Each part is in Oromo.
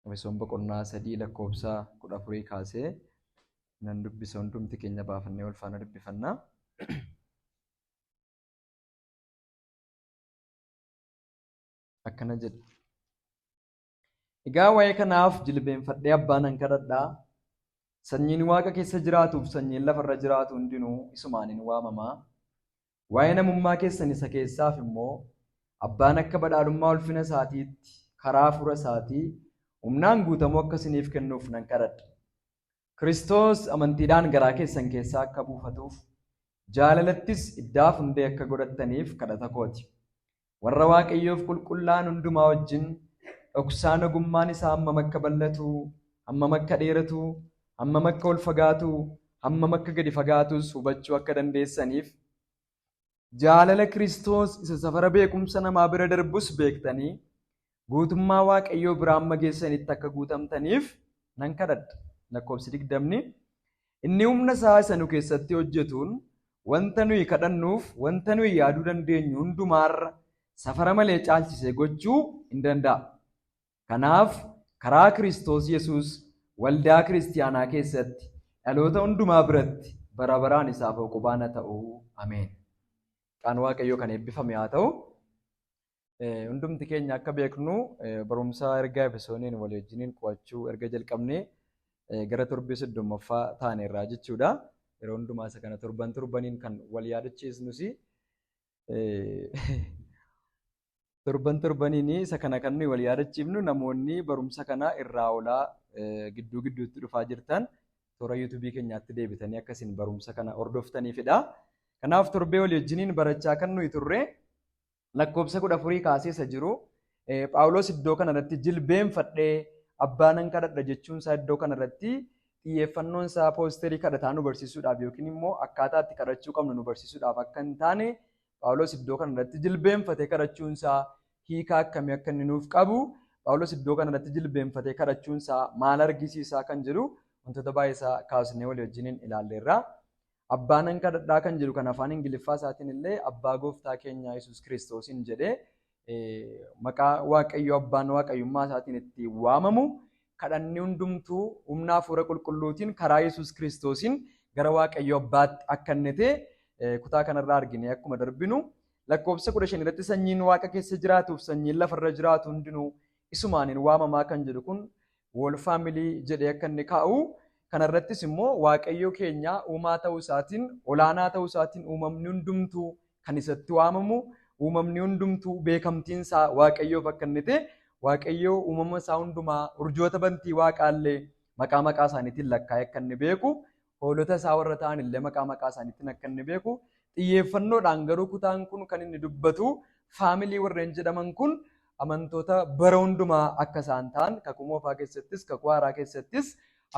Efesoon boqonnaa 3 lakkoofsa 14 kaasee nan dubbisa hundumti keenya baafannee wal faana dubbifannaa. Akkana jedha. Egaa waa'ee kanaaf jilbeenfadhee abbaa nan kadhadhaa. Sanyiin Waaqa keessa jiraatuuf sanyiin lafarra jiraatu hundinuu isumaan hin waamamaa. Waa'ee namummaa keessan isa keessaaf immoo abbaan akka badhaadhummaa ulfina isaatiitti karaa hafuura isaatii humnaan guutamuu akka isiniif kennuuf nan kadhadha. Kiristoos amantiidhaan garaa keessan keessaa akka buufatuuf jaalalattis iddaaf hundee akka godhattaniif kadhata kooti. Warra Waaqayyoof qulqullaa'an hundumaa wajjin dhoksaan ogummaan isaa hammam akka bal'atu, hammam akka dheeratu, hammam akka ol fagaatu, hammam akka gadi fagaatus hubachuu akka dandeessaniif jaalala Kiristoos isa safara beekumsa namaa bira darbus beektanii guutummaa Waaqayyoo biraa amma geessanitti akka guutamtaniif nan kadhadha. Lakkoofsi 20 inni humna isaa isa nu keessatti hojjetuun wanta nuyi kadhannuuf wanta nuyi yaaduu dandeenyu hundumaarra safara malee caalchisee gochuu hin danda'a. Kanaaf karaa Kiristoos Yesuus waldaa kiristiyaanaa keessatti dhaloota hundumaa biratti bara baraan isaaf qubaana ta'uu ameen. Qaan Waaqayyoo kan eebbifame haa ta'u. Hundumti keenya akka beeknu barumsa ergaa Efesooniin walii wajjiniin qo'achuu erga jalqabnee gara torbee 30ffaa taaneerraa jechuudha. Yeroo hundumaa isa kana torbaniin kan wal yaadachiisnus torbaniin isa kana kan nuyi wal yaadachiifnu namoonni barumsa kana irraa olaa gidduu gidduutti dhufaa jirtan toora yuutuubii keenyaatti deebitanii akkasiin barumsa kana hordoftaniifidha. Kanaaf torbee walii wajjiniin barachaa kan nuyi turre lakkoofsa 14 kaasee isa jiru Phaawulos iddoo kanarratti jilbeenfadhee abbaa nan kadhadha jechuun isaa iddoo kanarratti xiyyeeffannoon isaa poosterii kadhataa nu barsiisuudhaaf yookiin immoo akkaataa itti kadhachuu qabnu nu barsiisuudhaaf akka hin taane Phaawulos iddoo kanarratti jilbeenfatee kadhachuun isaa hiika akkamii akka inni nuuf qabu Phaawulos iddoo kanarratti jilbeenfatee kadhachuun isaa maal argisiisaa kan jedhu wantoota baay'ee isaa kaasnee walii wajjiniin ilaalleerra. Abbaa nan kadhadhaa kan jedhu kan afaan Ingiliffaa isaatiin illee abbaa gooftaa keenya Yesuus Kiristoosiin jedhee maqaa Waaqayyoo abbaan waaqayyummaa isaatiin itti waamamu kadhanni hundumtuu humna hafuura qulqulluutiin karaa Yesuus Kiristoosiin gara Waaqayyoo abbaatti akka inni ta'e kutaa kanarraa argine akkuma darbinu lakkoofsa 15 irratti sanyiin Waaqa keessa jiraatuuf sanyiin lafarra jiraatu hundinuu isumaaniin waamamaa kan jedhu kun wol faamilii jedhee akka inni kaa'u kanarrattis immoo Waaqayyoo keenya uumaa ta'uu isaatiin olaanaa ta'uu isaatiin uumamni hundumtuu kan isatti waamamu uumamni hundumtuu beekamtiin isaa Waaqayyoof akka inni ta'e Waaqayyoo uumama isaa hundumaa urjoota bantii Waaqaallee maqaa isaaniitiin lakkaa'ee akka inni beeku hoolota isaa warra ta'an illee maqaa isaaniitiin akka inni beeku xiyyeeffannoodhaan garuu kutaan kun kan inni dubbatu faamilii warreen jedhaman kun amantoota bara hundumaa akka isaan ta'an kakuu moofaa keessattis kakuu haaraa keessattis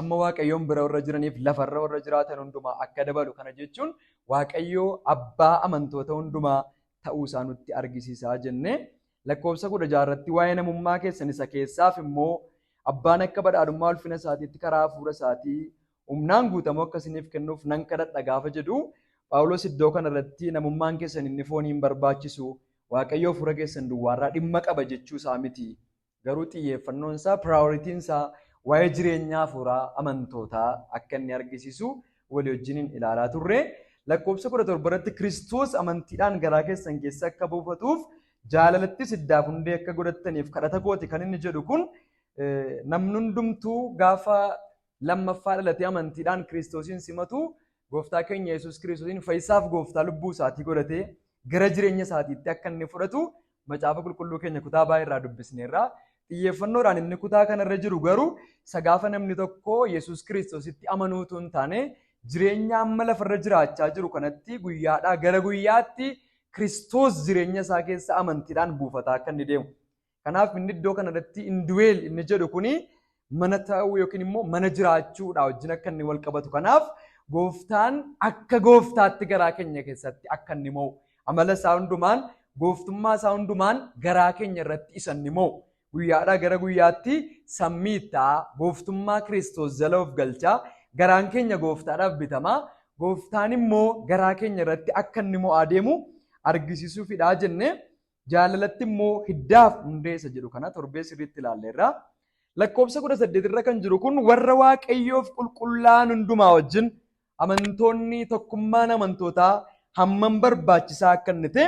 amma Waaqayyoon bira warra jiraniif lafarra warra jiraatan hundumaa akka dabalu kana jechuun Waaqayyoo abbaa amantoota hundumaa ta'uu isaa nutti argisiisaa jennee lakkoofsa 16 irratti waa'ee namummaa keessan isa keessaaf immoo abbaan akka badhaadhummaa ulfina isaatiitti karaa hafuura isaatii humnaan guutamuu akka isiniif kennuuf nan kadhadha gaafa jedhu Phaawulos iddoo kanarratti namummaan keessan inni fooniin barbaachisu Waaqayyoo hafuura keessan duwwaarraa dhimma qaba jechuu isaa miti. Garuu xiyyeeffannoon isaa piraayoritiin isaa waa'ee jireenya hafuuraa amantootaa akka inni argisiisu walii wajjiniin ilaalaa turre. Lakkoofsa 17 irratti Kiristoos amantiidhaan garaa keessan keessa akka buufatuuf jaalalattis iddaaf hundee akka godhattaniif kadhata kooti kan inni jedhu kun namni hundumtuu gaafa lammaffaa dhalatee amantiidhaan Kiristoosiin simatu gooftaa keenya Yesuus Kiristoosiin fayyisaaf gooftaa lubbuu isaatii godhatee gara jireenya isaatiitti akka inni fudhatu macaafa qulqulluu keenya kutaa baay'eerraa dubbisneerra. Xiyyeeffannoodhaan inni kutaa kanarra jiru garuu isa gaafa namni tokko Yesuus Kiristoositti amanuutu hin taane jireenya amma lafarra jiraachaa jiru kanatti guyyaadhaa gara guyyaatti Kiristoos jireenya isaa keessa amantiidhaan buufataa akka inni deemu. Kanaaf inni iddoo kanarratti induweel inni jedhu kuni mana ta'uu yookiin immoo mana jiraachuudha wajjin akka inni wal qabatu. Kanaaf gooftaan akka gooftaatti garaa keenya keessatti akka inni mo'u amala isaa hundumaan gooftummaa isaa hundumaan garaa keenya irratti isa inni mo'u. Guyyaadhaa gara guyyaatti sammiittaa gooftummaa Kiristoos jala of galchaa garaan keenya gooftaadhaaf bitamaa gooftaan immoo garaa keenya irratti akka inni mo'aa deemu argisiisuufidha jennee jaalalatti immoo hiddaaf hundeessa jedhu kana torbee sirriitti ilaalleerra. lakkoofsa 18 irra kan jiru kun warra waaqayyoof qulqullaa'an hundumaa wajjin amantoonni tokkummaan amantootaa hammam barbaachisaa akka inni ta'e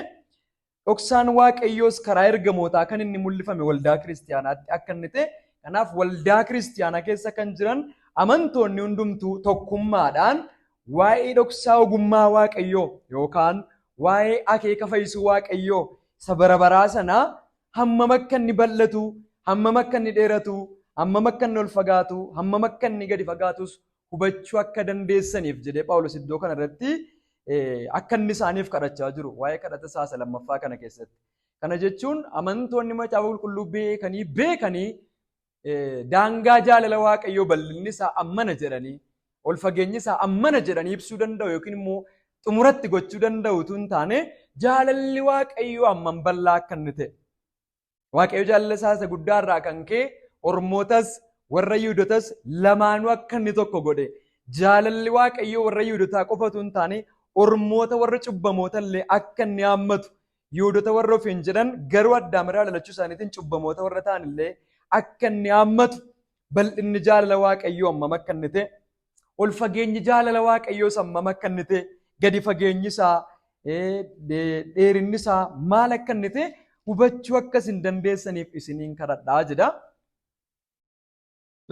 dhoksaan waaqayyoos karaa ergamootaa kan inni mul'ifame waldaa kiristiyaanaatti akka inni ta'e kanaaf waldaa kiristiyaanaa keessa kan jiran amantoonni hundumtuu tokkummaadhaan waa'ee dhoksaa ogummaa waaqayyoo yookaan waa'ee akeeka fayyisuu waaqayyoo isa bara baraa sanaa hammam akka inni bal'atu, hammam akka inni dheeratu, hammam akka inni ol fagaatu, hammam akka inni gadi fagaatus hubachuu akka dandeessaniif jedhee Phaawulos iddoo kana irratti akka inni isaaniif kadhachaa jiru waa'ee kadhata isaa lammaffaa kana keessatti. Kana jechuun amantoonni macaafa qulqulluu beekanii daangaa jaalala waaqayyoo bal'inni isaa ammana jedhanii ol fageenyi isaa ammana jedhanii ibsuu danda'u yookiin immoo xumuratti gochuu danda'u tun taane jaalalli waaqayyoo hammam bal'aa akka inni ta'e. Waaqayyoo jaalala isaa isa guddaa irraa kan ka'e ormootas warra Yihuudotas lamaanuu akka inni tokko godhe. Jaalalli waaqayyoo warra Yihuudotaa qofatu hin taane ormoota warra cubbamoota illee akka inni haammatu. Yihuudota warra ofiin jedhan garuu Addaam irraa dhalachuu isaaniitiin cubbamoota warra ta'an illee akka inni haammatu. Bal'inni jaalala waaqayyoo hammam akka inni ta'e. Ol fageenyi jaalala waaqayyoo hammam akka inni ta'e. Gadi fageenyi isaa dheerinni isaa maal akka inni ta'e hubachuu akkas hin dandeessaniif isiniin kadhadhaa jedha.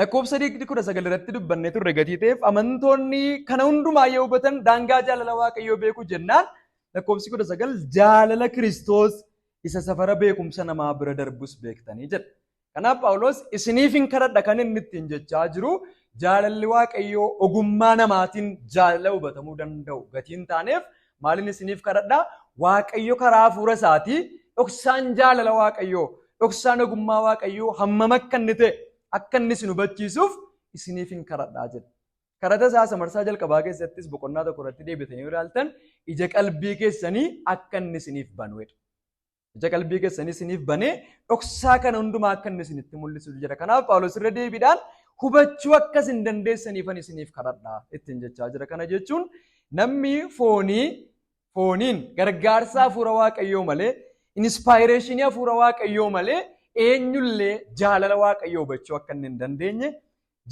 Lakkoofsa 19 irratti dubbannee turre gatii ta'eef amantoonni kana hundumaa yoo hubatan daangaa jaalala waaqayyoo beekuu jennaan lakkoofsi 19 jaalala Kiristoos isa safara beekumsa namaa bira darbus beektanii jedha. Kanaaf Phaawulos isiniif hin kadhadha kan inni ittiin jechaa jiru jaalalli waaqayyoo ogummaa namaatiin jaalala hubatamuu danda'u gatii hin taaneef maaliin isiniif kadhadha waaqayyo karaa hafuura isaatii dhoksaan jaalala waaqayyoo dhoksaan ogummaa waaqayyoo hammam akka inni ta'e akka inni isin hubachiisuuf isiniif hin kadhadhaa jedha. Kadhata isaa marsaa jalqabaa keessattis boqonnaa tokko irratti deebitanii ilaaltan ija qalbii keessanii akka inni isiniif banuudha. Ija qalbii keessanii isiniif banee dhoksaa kana hundumaa akka inni isinitti mul'isu jira. Kanaaf Phaawulos irra deebiidhaan hubachuu akkas hin dandeessaniifan isiniif kadhadhaa ittiin jechaa jira. Kana jechuun namni fooniin gargaarsa hafuura waaqayyoo malee inspaayireeshinii hafuura waaqayyoo malee eenyullee jaalala waaqayyoo hubachuu akka hin dandeenye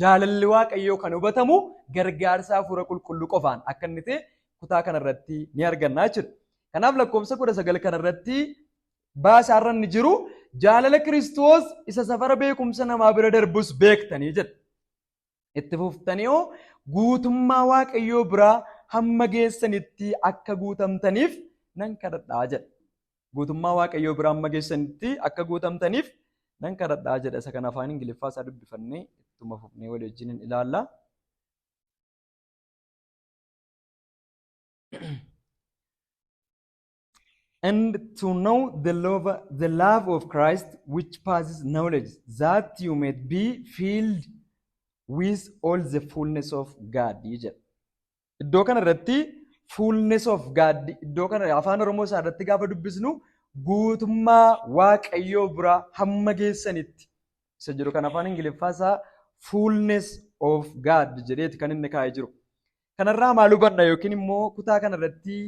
jaalalli waaqayyoo kan hubatamu gargaarsa hafuura qulqulluu qofaan akka inni ta'e kutaa kanarratti ni argannaa jechuudha. Kanaaf lakkoofsa 19 kanarratti baasaarra inni jiru jaalala Kiristoos isa safara beekumsa namaa bira darbus beektanii jedha. Itti fuftanii guutummaa waaqayyoo biraa hamma geessanitti akka guutamtaniif nan kadhadhaa jedha. Guutummaa waaqayyoo biraa hamma geessanitti akka guutamtaniif nan kadhadhaa jedha. Isa kana afaan Ingiliffaa isaa dubbifannee ittuma fufnee walii wajjin ilaalla. And to know the love of Christ which passes knowledge, that you may be filled with all the fullness of God. Iddoo kana irratti fullness of God iddoo kana afaan Oromoo isaa irratti gaafa dubbisnu guutummaa waaqayyoo bira hamma geessanitti isa jiru kan afaan Ingiliffaa isaa fullness of God jedheeti kan inni kaa'ee jiru. Kanarraa maal hubanna yookiin immoo kutaa kana irratti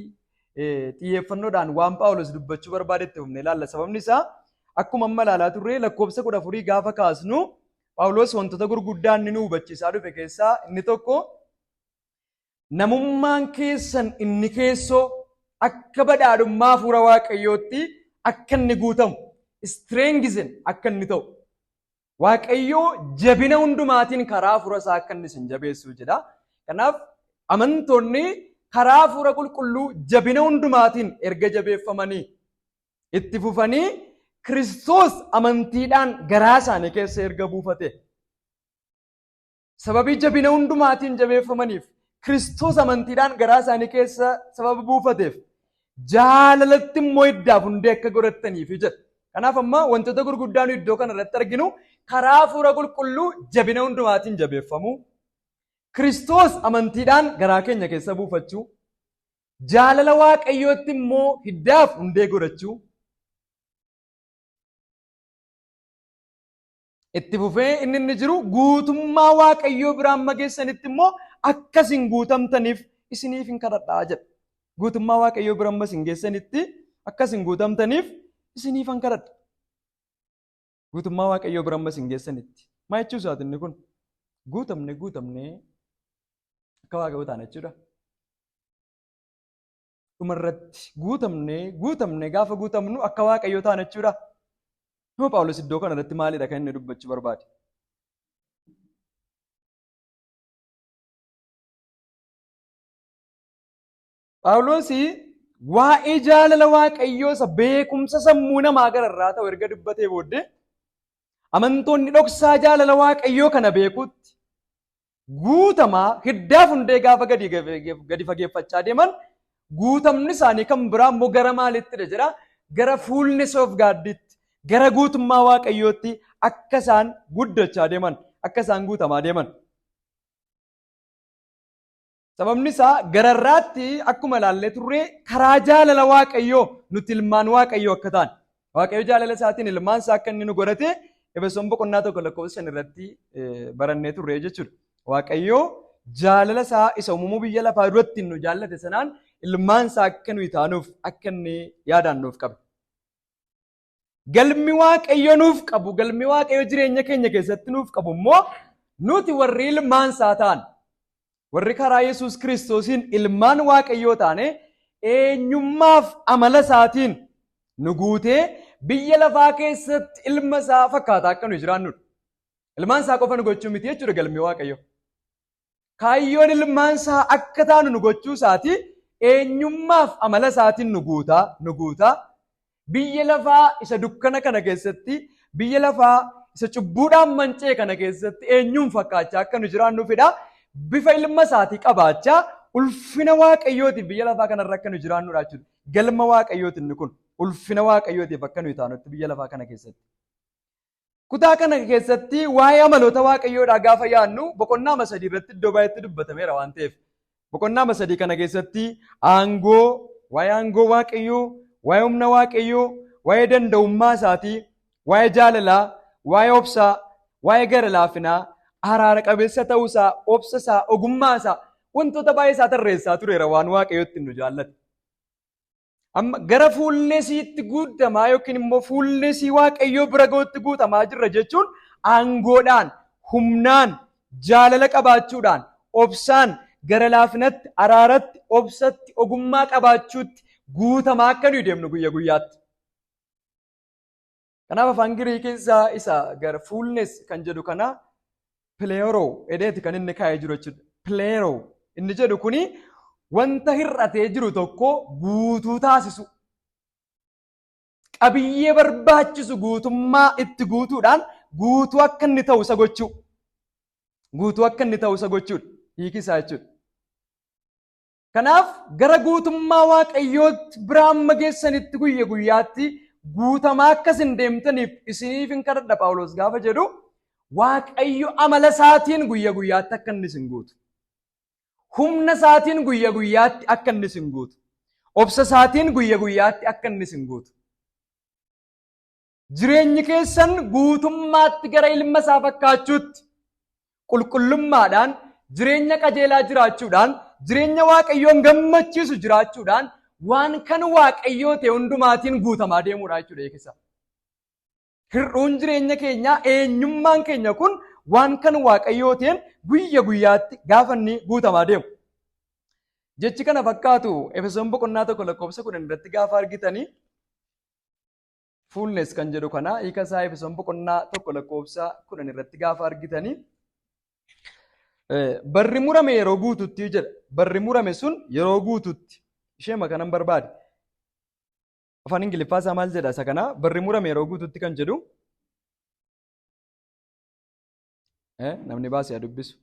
xiyyeeffannoodhaan waan Phaawulos dubbachuu barbaadetti humne ilaalla. Sababni isaa akkuma amma ilaalaa turre lakkoofsa 14 gaafa kaasnu Phaawulos wantoota gurguddaan inni nu hubachiisaa dhufe keessaa inni tokko namummaan keessan inni keessoo akka badhaadhummaa hafuura waaqayyootti akka inni guutamu strengthen akka inni ta'u waaqayyoo jabina hundumaatiin karaa hafuura isaa akka inni isin jabeessuu jedha. Kanaaf amantoonni karaa hafuura qulqulluu jabina hundumaatiin erga jabeeffamanii itti fufanii Kiristoos amantiidhaan garaa isaanii keessa erga buufate sababii jabina hundumaatiin jabeeffamaniif Kiristoos amantiidhaan garaa isaanii keessa sababa buufateef jaalalatti immoo iddaaf hundee akka godhataniif jedha. Kanaaf amma wantoota gurguddaan iddoo kana irratti arginu karaa hafuura qulqulluu jabina hundumaatiin jabeeffamuu Kiristoos amantiidhaan garaa keenya keessa buufachuu jaalala waaqayyootti immoo hiddaaf hundee godhachuu itti fufee inni jiru guutummaa waaqayyoo biraan mageessanitti immoo akkasin guutamtaniif isiniif hin kadhadhaa jedha. Guutummaa waaqayyoo biraan masin geessanitti akkasin guutamtaniif isiniif hin kadhadha. Guutummaa waaqayyoo biraan masin geessanitti Maal jechuu isaati inni kun? Guutamnee akka waaqayyoo taana jechuudha. Dhumarratti guutamnee gaafa guutamnu akka waaqayyoo taana jechuudha. Yoo Phaawulos iddoo kanarratti maalidha kan inni dubbachuu barbaade? Phaawulos waa'ee jaalala waaqayyoo isa beekumsa sammuu namaa gararraa ta'u erga dubbatee booddee amantoonni dhoksaa jaalala waaqayyoo kana beekutti guutamaa hiddaaf hundee gaafa gadi fageeffachaa deeman guutamni isaanii kan biraa immoo gara maalittidha jedha? Gara fuulness of God'tti, gara guutummaa waaqayyootti akka isaan guddachaa deeman, akka isaan guutamaa deeman. Sababni isaa gararraatti akkuma ilaallee turre karaa jaalala waaqayyoo nuti ilmaan waaqayyoo akka ta'an, waaqayyo jaalala isaatiin ilmaan isaa akka inni nu godhate Efesoon boqonnaa 1:5 irratti barannee turre jechuudha. Waaqayyoo jaalala isaa isa uumamuu biyya lafaa duratti nu jaallate sanaan ilmaan isaa akka nuyi taanuuf akka inni yaadaan nuuf qabe. Galmi waaqayyo nuuf qabu, galmi waaqayyo jireenya keenya keessatti nuuf qabu immoo nuti warri ilmaan isaa ta'an, warri karaa Yesuus Kiristoosiin ilmaan waaqayyoo taane eenyummaaf amala isaatiin nu guutee biyya lafaa keessatti ilma isaa fakkaataa akka nu jiraannudha. Ilmaan isaa qofa nu gochuu miti jechuudha galmi waaqayyo. Kaayyoon ilmaan isaa akka taanu nu gochuu isaati eenyummaaf amala isaatiin nu guutaa. Biyya lafaa isa dukkana kana keessatti, biyya lafaa isa cubbuudhaan mancee kana keessatti eenyuun fakkaachaa akka nu jiraannuufidha. Bifa ilma isaatii qabaachaa ulfina waaqayyootiif biyya lafaa kanarra akka nu jiraannudha jechuudha. Galma waaqayyooti inni kun ulfina waaqayyootiif akka nu taanutti biyya lafaa kana keessatti. Kutaa kana keessatti waa'ee amaloota waaqayyoodhaa gaafa yaadnu boqonnaa 3 irratti iddoo baay'eetti dubbatameera waan ta'eef boqonnaa 3 kana keessatti waa'ee aangoo waaqayyoo, waa'ee humna waaqayyoo, waa'ee danda'ummaa isaatii, waa'ee jaalalaa, waa'ee obsaa, waa'ee gara laafinaa, araara qabeessa ta'uusaa, obsa isaa, ogummaa isaa, wantoota baay'ee isaa tarreessaa tureera waan waaqayyootti nu jaallate. Amma gara fuulleesiitti guutamaa yookiin immoo fuulleesii waaqayyoo bira ga'utti guutamaa jirra jechuun aangoodhaan, humnaan, jaalala qabaachuudhaan, obsaan, gara laafinatti, araaratti, obsatti, ogummaa qabaachuutti guutamaa akka nuyi deemnu guyyaa guyyaatti. Kanaaf afaan Giriikii isa gara fuulnes kan jedhu kana pileeroo edeeti kan inni kaa'ee jiru jechuudha. Pileeroo inni jedhu kuni wanta hir'atee jiru tokko guutuu taasisu. Qabiyyee barbaachisu guutummaa itti guutuudhaan guutuu akka inni ta'u isa gochuu. Guutuu akka inni ta'u isa gochuudha. Hiiki isaa jechuudha. Kanaaf gara guutummaa waaqayyootti biraan mageessanitti guyya guyyaatti guutamaa akkasin deemtaniif isiniif hin kadhadha Phaawulos gaafa jedhu waaqayyo amala isaatiin guyya guyyaatti akka inni isin guutu. Humna isaatiin guyya guyyaatti akka inni isin guutu. Obsa isaatiin guyya guyyaatti akka inni isin guutu. Jireenyi keessan guutummaatti gara ilma isaa fakkaachuutti qulqullummaadhaan jireenya qajeelaa jiraachuudhaan jireenya waaqayyoon gammachiisu jiraachuudhaan waan kan waaqayyoo ta'e hundumaatiin guutamaa deemuudha jechuudha eekisa. Hir'uun jireenya keenyaa eenyummaan keenya kun waan kan waaqayyoo ta'een guyya guyyaatti gaafa inni guutamaa deemu. Jechi kana fakkaatu Efesoon boqonnaa 1:10 irratti gaafa argitanii fuulnes kan jedhu kana hiika isaa Efesoon boqonnaa 1:10 irratti gaafa argitanii barri murame yeroo guututti jedha. Barri murame sun yeroo guututti ishee makanan barbaade. Afaan Ingiliffaa isaa maal jedha isa kana? Barri murame yeroo guututti kan jedhu namni baasee dubbisu.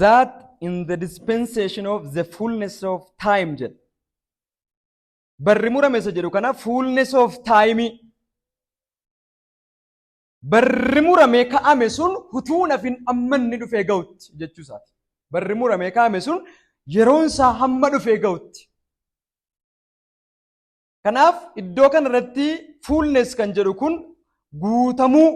That in the dispensation of the fullness of time jedha. Barri murame isa jedhu kana fullness of time. Barri muramee kaa'ame sun utuu nafin amma inni dhufee ga'utti jechuu isaati. Barri muramee kaa'ame sun yeroon isaa hamma dhufee ga'utti. Kanaaf iddoo kanarratti fuulnes kan jedhu kun guutamuu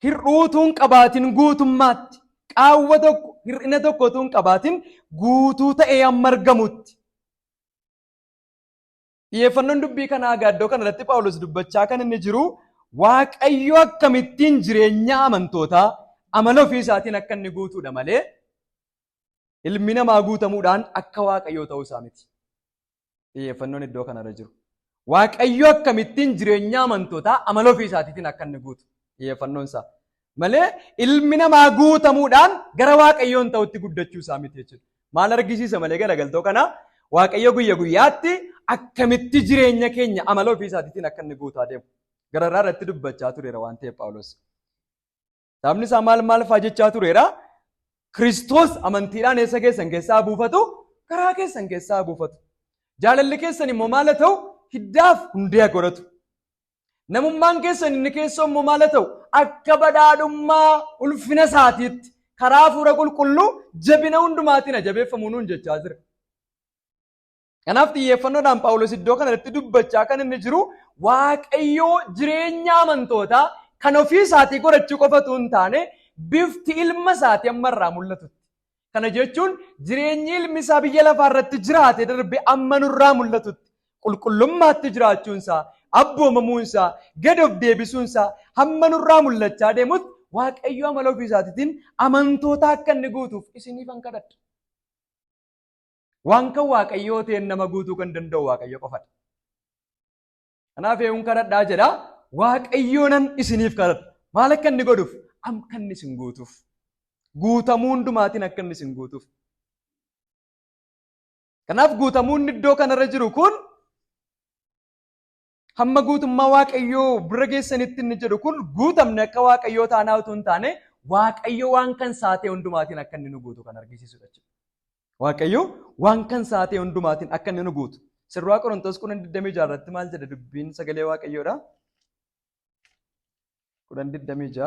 hir'uu utuu hin qabaatin guutummaatti qaawwa tokko hir'ina tokko utuu hin qabaatin guutuu ta'ee amma argamutti. Xiyyeeffannoon dubbii kanaa iddoo kanarratti Phaawulos dubbachaa kan inni jiru Waaqayyo akkamittiin jireenya amantootaa amala ofii isaatiin akka inni guutuudha malee ilmi namaa guutamuudhaan akka Waaqayyoo ta'uu isaa miti. Xiyyeeffannoon iddoo kanarra jiru. Waaqayyo akkamittiin jireenya amantootaa amala ofii isaatiin akka inni guutu xiyyeeffannoon isaa malee ilmi namaa guutamuudhaan gara Waaqayyoon ta'utti guddachuu isaa miti jechuudha. Maal argisiisa malee garagaltoo kana Waaqayyo guyya guyyaatti akkamitti jireenya keenya amala ofii isaatiin akka inni guutaa deemu gararraa irratti dubbachaa tureera waan ta'eef Phaawulos. Sababni isaa maal fa'aa jechaa tureera? Kiristoos amantiidhaan eessa keessan keessaa buufatu? Garaa keessan keessaa buufatu. Jaalalli keessan immoo maal ta'u? Hiddaaf hundee godhatu. Namummaan keessan inni keessoo immoo maal ta'u? Akka badhaadhummaa ulfina isaatiitti karaa hafuura qulqulluu jabina hundumaatiin jabeeffamu nuun jechaa jira. Kanaaf xiyyeeffannoodhaan Phaawulos iddoo kanatti dubbachaa kan inni jiru Waaqayyoo jireenya amantootaa kan ofii isaatii godhachuu qofatu hin taane bifti ilma isaatii amma irraa mul'atutti. Kana jechuun jireenyi ilmi isaa biyya lafaa irratti jiraate darbe amma nurraa mul'atutti qulqullummaatti jiraachuunsaa, abboomamuunsaa, gad of deebisuunsaa hamma nurraa mul'achaa deemutti Waaqayyo amala ofii isaatiin amantoota akka inni guutuuf isiniifan kadhadha. Waan kan Waaqayyoo ta'een nama guutuu kan danda'u Waaqayyo qofadha. Kanaaf eeguun kadhadhaa jedha. Waaqayyoonan isiniif kadhadha. Maal akka inni godhuuf? Akka inni isin guutuuf. Guutamuu hundumaatiin akka inni isin guutuuf. Kanaaf guutamuun iddoo kanarra jiru kun hamma guutummaa Waaqayyoo bira geessanitti inni jedhu kun guutamne akka Waaqayyoo taanaa utuu hin taane Waaqayyo waan kan saatee hundumaatiin akka inni nu guutu kan argisiisudha jechuudha. Waaqayyo waan kan saatee hundumaatiin akka inni nu guutu. Sirraa Qorontos 10:26 irratti maal jedha dubbiin sagalee Waaqayyoodha? 10:26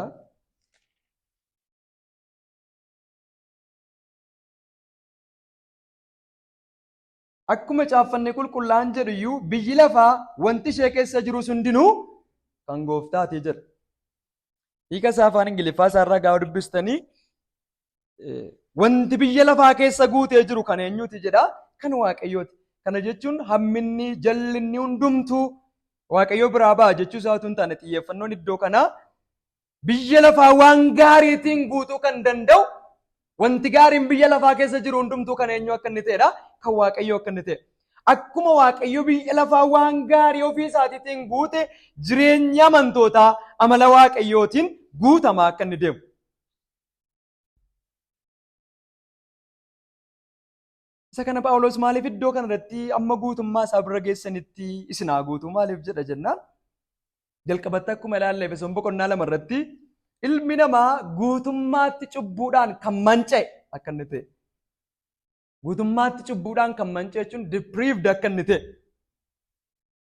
akkuma caaffannee qulqullaa'an jedhu iyyuu biyyi lafaa wanti ishee keessa jirus hundinuu kan Gooftaati jedha. Hiika isaa afaan Ingiliffaa isaarraa gaafa dubbistanii wanti biyya lafaa keessa guutee jiru kan eenyuuti jedha? Kan Waaqayyooti. Kana jechuun hamminni jallinni hundumtuu Waaqayyoo biraa ba'a jechuu isaatu hin taane xiyyeeffannoon iddoo kanaa biyya lafaa waan gaariitiin guutuu kan danda'u wanti gaariin biyya lafaa keessa jiru hundumtuu kan eenyu akka inni ta'edha? Kan Waaqayyoo akka inni ta'e. Akkuma Waaqayyo biyya lafaa waan gaarii ofii isaatiin guute jireenya amantootaa amala Waaqayyootiin guutamaa akka inni deemu. Isa kana Phaawulos maaliif iddoo kanarratti amma guutummaa isaa bira geessanitti isin haa guutu maaliif jedha jennaan? Jalqabatti akkuma ilaalle Efesoon 2:2 ilmi namaa guutummaatti cubbuudhaan kan manca'e akka inni ta'e. Guutummaatti cubbuudhaan kan manca'e jechuun depraved akka inni ta'e.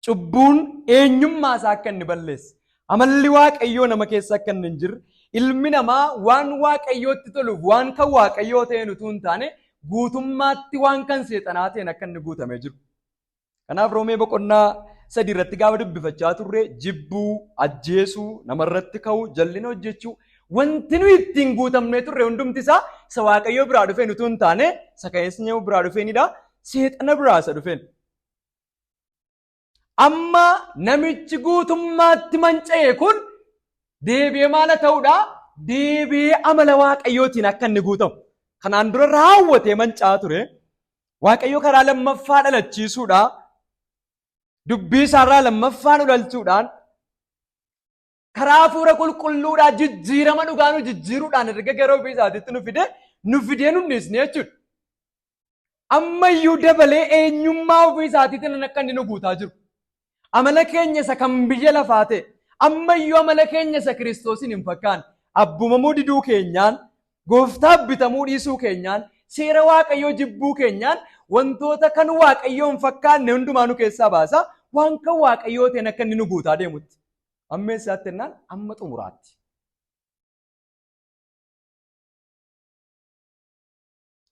Cubbuun eenyummaa isaa akka inni balleesse. Amalli Waaqayyoo nama keessa akka inni hin jirre. Ilmi namaa waan Waaqayyootti toluuf waan kan Waaqayyoo ta'een utuu hin taane guutummaatti waan kan seexanaa ta'een akka inni guutamee jiru. Kanaaf Roomee 3 irratti gaafa dubbifachaa turre jibbuu, ajjeesuu, namarratti ka'uu, jallina hojjechuu wanti nuyi ittiin guutamnee turre hundumti isaa isa Waaqayyoo biraa dhufeen utuu hin taane isa keessa biraa dhufeenidha. Seexana biraa isa dhufeen. Amma namichi guutummaatti manca'e kun deebi'ee maal ta'uudha? Deebi'ee amala Waaqayyootiin akka inni guutamu. Kanaan dura raawwatee manca'aa ture. Waaqayyo karaa lammaffaa dhalachiisuudha. Dubbii isaarraa lammaffaa dhalchuudhaan karaa hafuura qulqulluudhaan jijjiirama dhugaa nu jijjiiruudhaan erga gara ofii isaatiitti nu fidee nu dhiisne jechuudha. Ammayyuu dabalee eenyummaa ofii isaatiitiin akka inni nu guutaa jiru. Amala keenya isa kan biyya lafaa ta'e ammayyuu amala keenya isa Kiristoosiin hin fakkaanne abbumamuu diduu keenyaan Gooftaaf bitamuu dhiisuu keenyaan seera Waaqayyoo jibbuu keenyaan wantoota kan Waaqayyoo hin fakkaanne hundumaa nu keessaa baasa waan kan Waaqayyoo ta'een akka inni nu guutaa deemutti. Amma eessaatti jennaan amma xumuraatti.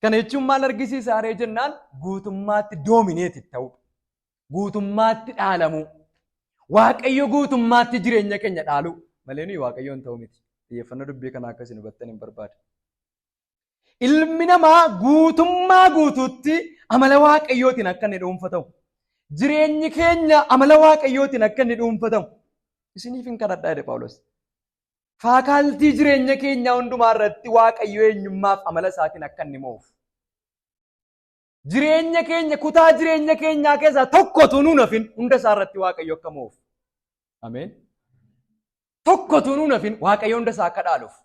Kana jechuun maal argisiisa haree jennaan guutummaatti doomineeti ta'udha. Guutummaatti dhaalamuu. Waaqayyo guutummaatti jireenya keenya dhaaluu malee nuyi Waaqayyoon ta'u miti. Xiyyeeffannoo dubbii kanaa akkasiin hubattan hin barbaada. Ilmi namaa guutummaa guutuutti amala Waaqayyootiin akka inni dhuunfatamu. Jireenyi keenya amala Waaqayyootiin akka inni dhuunfatamu. Isiniif hin kadhadhaa jedhe Phaawulos. Faakaaltii jireenya keenyaa hundumaa irratti Waaqayyo eenyummaaf amala isaatiin akka inni mo'uuf. Jireenya keenya kutaa jireenya keenyaa keessaa tokkotu nuun hafin hunda isaa irratti Waaqayyo akka mo'uuf. Ameen. Tokkotu nuun hafin Waaqayyo hunda isaa akka dhaaluuf.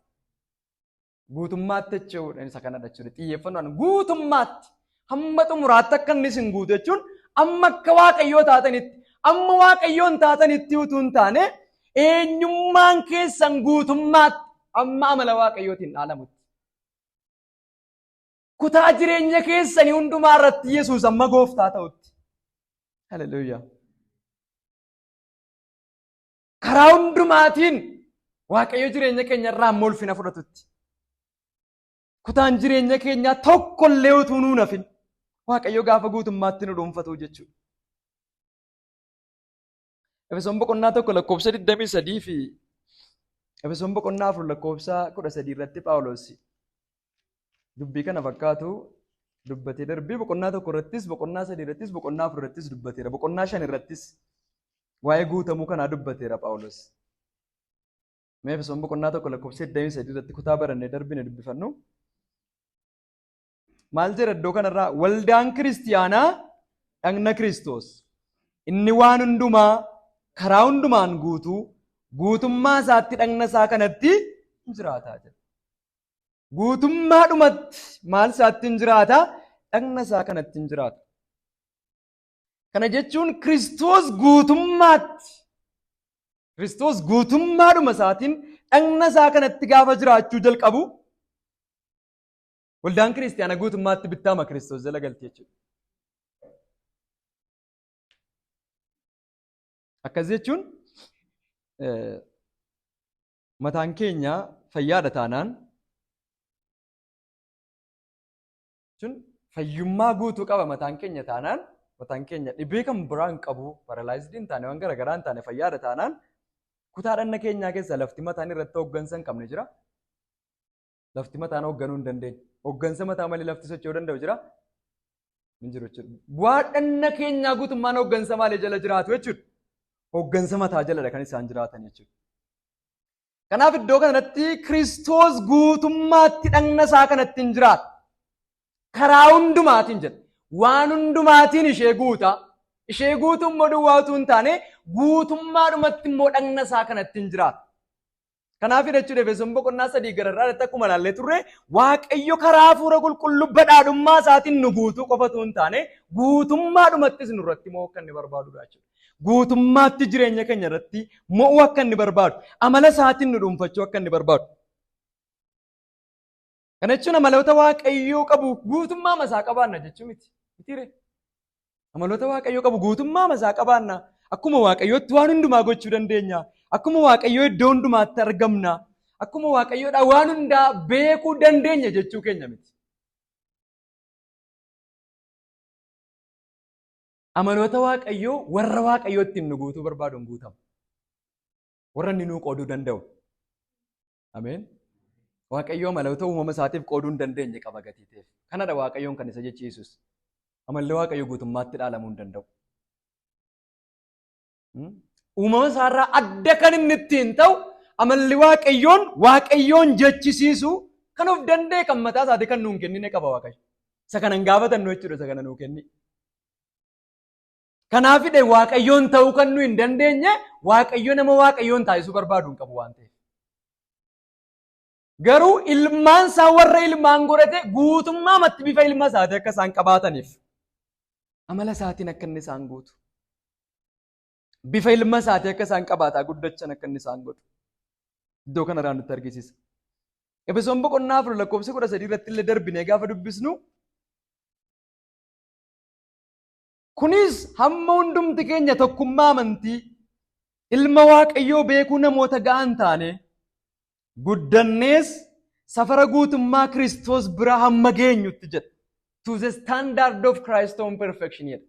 Guutummaatti jechuudha isa kanadha jechuudha. Xiyyeeffannoon guutummaatti hamma xumuraatti akka inni isin guutu jechuun amma akka Waaqayyoo taatanitti amma Waaqayyoon taatanitti utuu hin taane eenyummaan keessan guutummaatti amma amala Waaqayyootiin dhaalamutti. Kutaa jireenya keessanii hundumaa irratti Yesuus amma gooftaa ta'utti. Haleluuyaa. Karaa hundumaatiin Waaqayyo jireenya keenya irraa amma ulfina fudhatutti. Kutaan jireenya keenyaa tokkollee utuu nuun hafin Waaqayyo gaafa guutummaatti nu dhuunfatu jechuudha. Efesoon boqonnaa 1 lakkoofsa 23 fi Efesoon boqonnaa 4 lakkoofsa 13 irratti Phaawulos dubbii kana fakkaatu dubbatee darbii boqonnaa 1 irrattis boqonnaa 3 irrattis boqonnaa 4 irrattis dubbateera. Boqonnaa 5 irrattis waa'ee guutamuu kanaa dubbateera Phaawulos. Mee Efesoon boqonnaa 1 lakkoofsa 23 irratti kutaa barannee darbine dubbifannu. Maal jedha iddoo kanarraa waldaan kiristiyaanaa dhagna Kiristoos inni waan hundumaa karaa hundumaan guutummaa isaatti dhagna isaa kanatti jiraataa jira. Guutummaadhumatti maal isaatti hin jiraata? Dhagna isaa kanatti hin jiraata. Kana jechuun Kiristoos guutummaadhuma isaatiin dhagna isaa kanatti gaafa jiraachuu jalqabu waldaan kiristiyaanaa guutummaatti bittaama Kiristoos jala galti jechuudha. Akkas jechuun mataan keenya fayyaadha taanaan fayyummaa guutuu qaba mataan keenya taanaan mataan keenya dhibee kan biraa hin qabu paralaayizidii hin taane waan garaagaraa hin taane fayyaadha taanaan kutaa dhagna keenyaa keessa lafti mataan irratti hooggansa hin qabne jira. Lafti mataan hoogganuu hin dandeenye. Hooggansa mataa malee lafti socho'uu danda'u jira? Hin jiru jechuudha. Bu'aa dhagna keenyaa guutummaan hooggansa malee jala jiraatu jechuudha. Hooggansa mataa jaladha kan isaan jiraatan jechuudha. Kanaaf iddoo kanatti Kiristoos guutummaatti dhagna isaa kanatti hin jiraata. Karaa hundumaatiin jedha. Waan hundumaatiin ishee guuta. Ishee guutuu immoo duwwaa utuu hin taane guutummaadhumatti immoo dhagna isaa kanatti hin jiraata. Kanaaf jechuudha Efesoon boqonnaa 3 gararraa irratti akkuma ilaallee turre Waaqayyo karaa hafuura qulqulluu badhaadhummaa isaatiin nu guutuu qofatu hin taane guutummaadhumattis nurratti mo'uu akka inni barbaadudha jechuudha. Guutummaatti jireenya keenya irratti mo'uu akka inni barbaadu, amala isaatiin nu dhuunfachuu akka inni barbaadu. Kana jechuun amaloota Waaqayyoo qabu guutummaa masaa qabaanna jechuu miti. Amaloota Waaqayyoo qabu guutummaa masaa qabaanna. Akkuma Waaqayyootti waan hundumaa gochuu dandeenya. Akkuma Waaqayyoo iddoo hundumaatti argamna. Akkuma Waaqayyoodha waan hundaa beekuu dandeenya jechuu keenya miti. Amaloota Waaqayyoo warra Waaqayyootti nu guutuu barbaaduun guutama. Warra inni nuu qooduu danda'u. Ameen. Waaqayyoo amaloota uumama isaatiif qooduu hin dandeenye qaba gatii ta'eef. Kanadha Waaqayyoon kan isa jechiisus. Amalli Waaqayyoo guutummaatti dhaalamuu hin danda'u. Uumama isaarraa adda kan inni ittiin ta'u amalli Waaqayyoon jechisiisu kan of danda'e kan mataa isaatii kan nuun kennine qaba Waaqayyo. Isa kanan gaafatannu jechuudha isa kana nuu kenni. Kanaafidha Waaqayyoon ta'uu kan nu hin dandeenye Waaqayyo nama Waaqayyoon taasisuu barbaadu hin qabu waan ta'eef. Garuu ilmaan isaa warra ilmaan godhate guutummaatti bifa ilma isaatii akka isaan qabaataniif amala isaatiin akka inni isaan guutu. Bifa ilma isaatii akka isaan qabaataa guddachan akka inni isaan godhu. Iddoo kanarraa nutti argisiisa. Efesoon boqonnaa 4 lakkoofsa 13 irratti illee darbinee gaafa dubbisnu kunis hamma hundumti keenya tokkummaa amantii ilma Waaqayyoo beekuu namoota ga'an taane guddannees safara guutummaa Kiristoos bira hamma geenyutti jedha. To the standard of Christ on perfection jedha.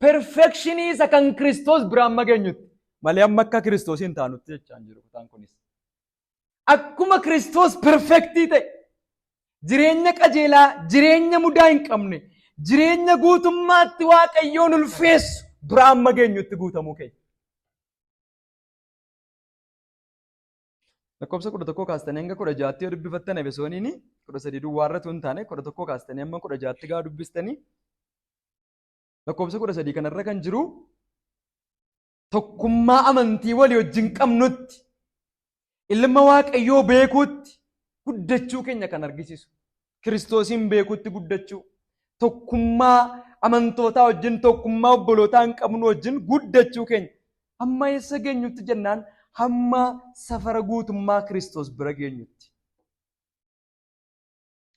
Perfectionii isa kan Kiristoos bira hamma geenyutti malee amma akka Kiristoos hin taanutti jechaan jiru kutaan kunis. Akkuma Kiristoos perfektii ta'e jireenya qajeelaa, jireenya mudaa hin qabne, jireenya guutummaatti Waaqayyoon ulfeessu bira hamma geenyutti guutamuu keenya. lakkoofsa 11 kaastanii hanga 16 yoo dubbifattan Efesooniin 13 duwwaarratu hin taane 11 kaastanii amma 16 gaa dubbistanii lakkoofsa 13 kanarra kan jiru tokkummaa amantii walii wajjin qabnutti ilma Waaqayyoo beekuutti guddachuu keenya kan argisiisu. Kiristoosiin beekuutti guddachuu. Tokkummaa amantootaa wajjin tokkummaa obbolootaa hin qabnu wajjin guddachuu keenya. Hamma eessa geenyutti jennaan hamma safara guutummaa Kiristoos bira geenyutti.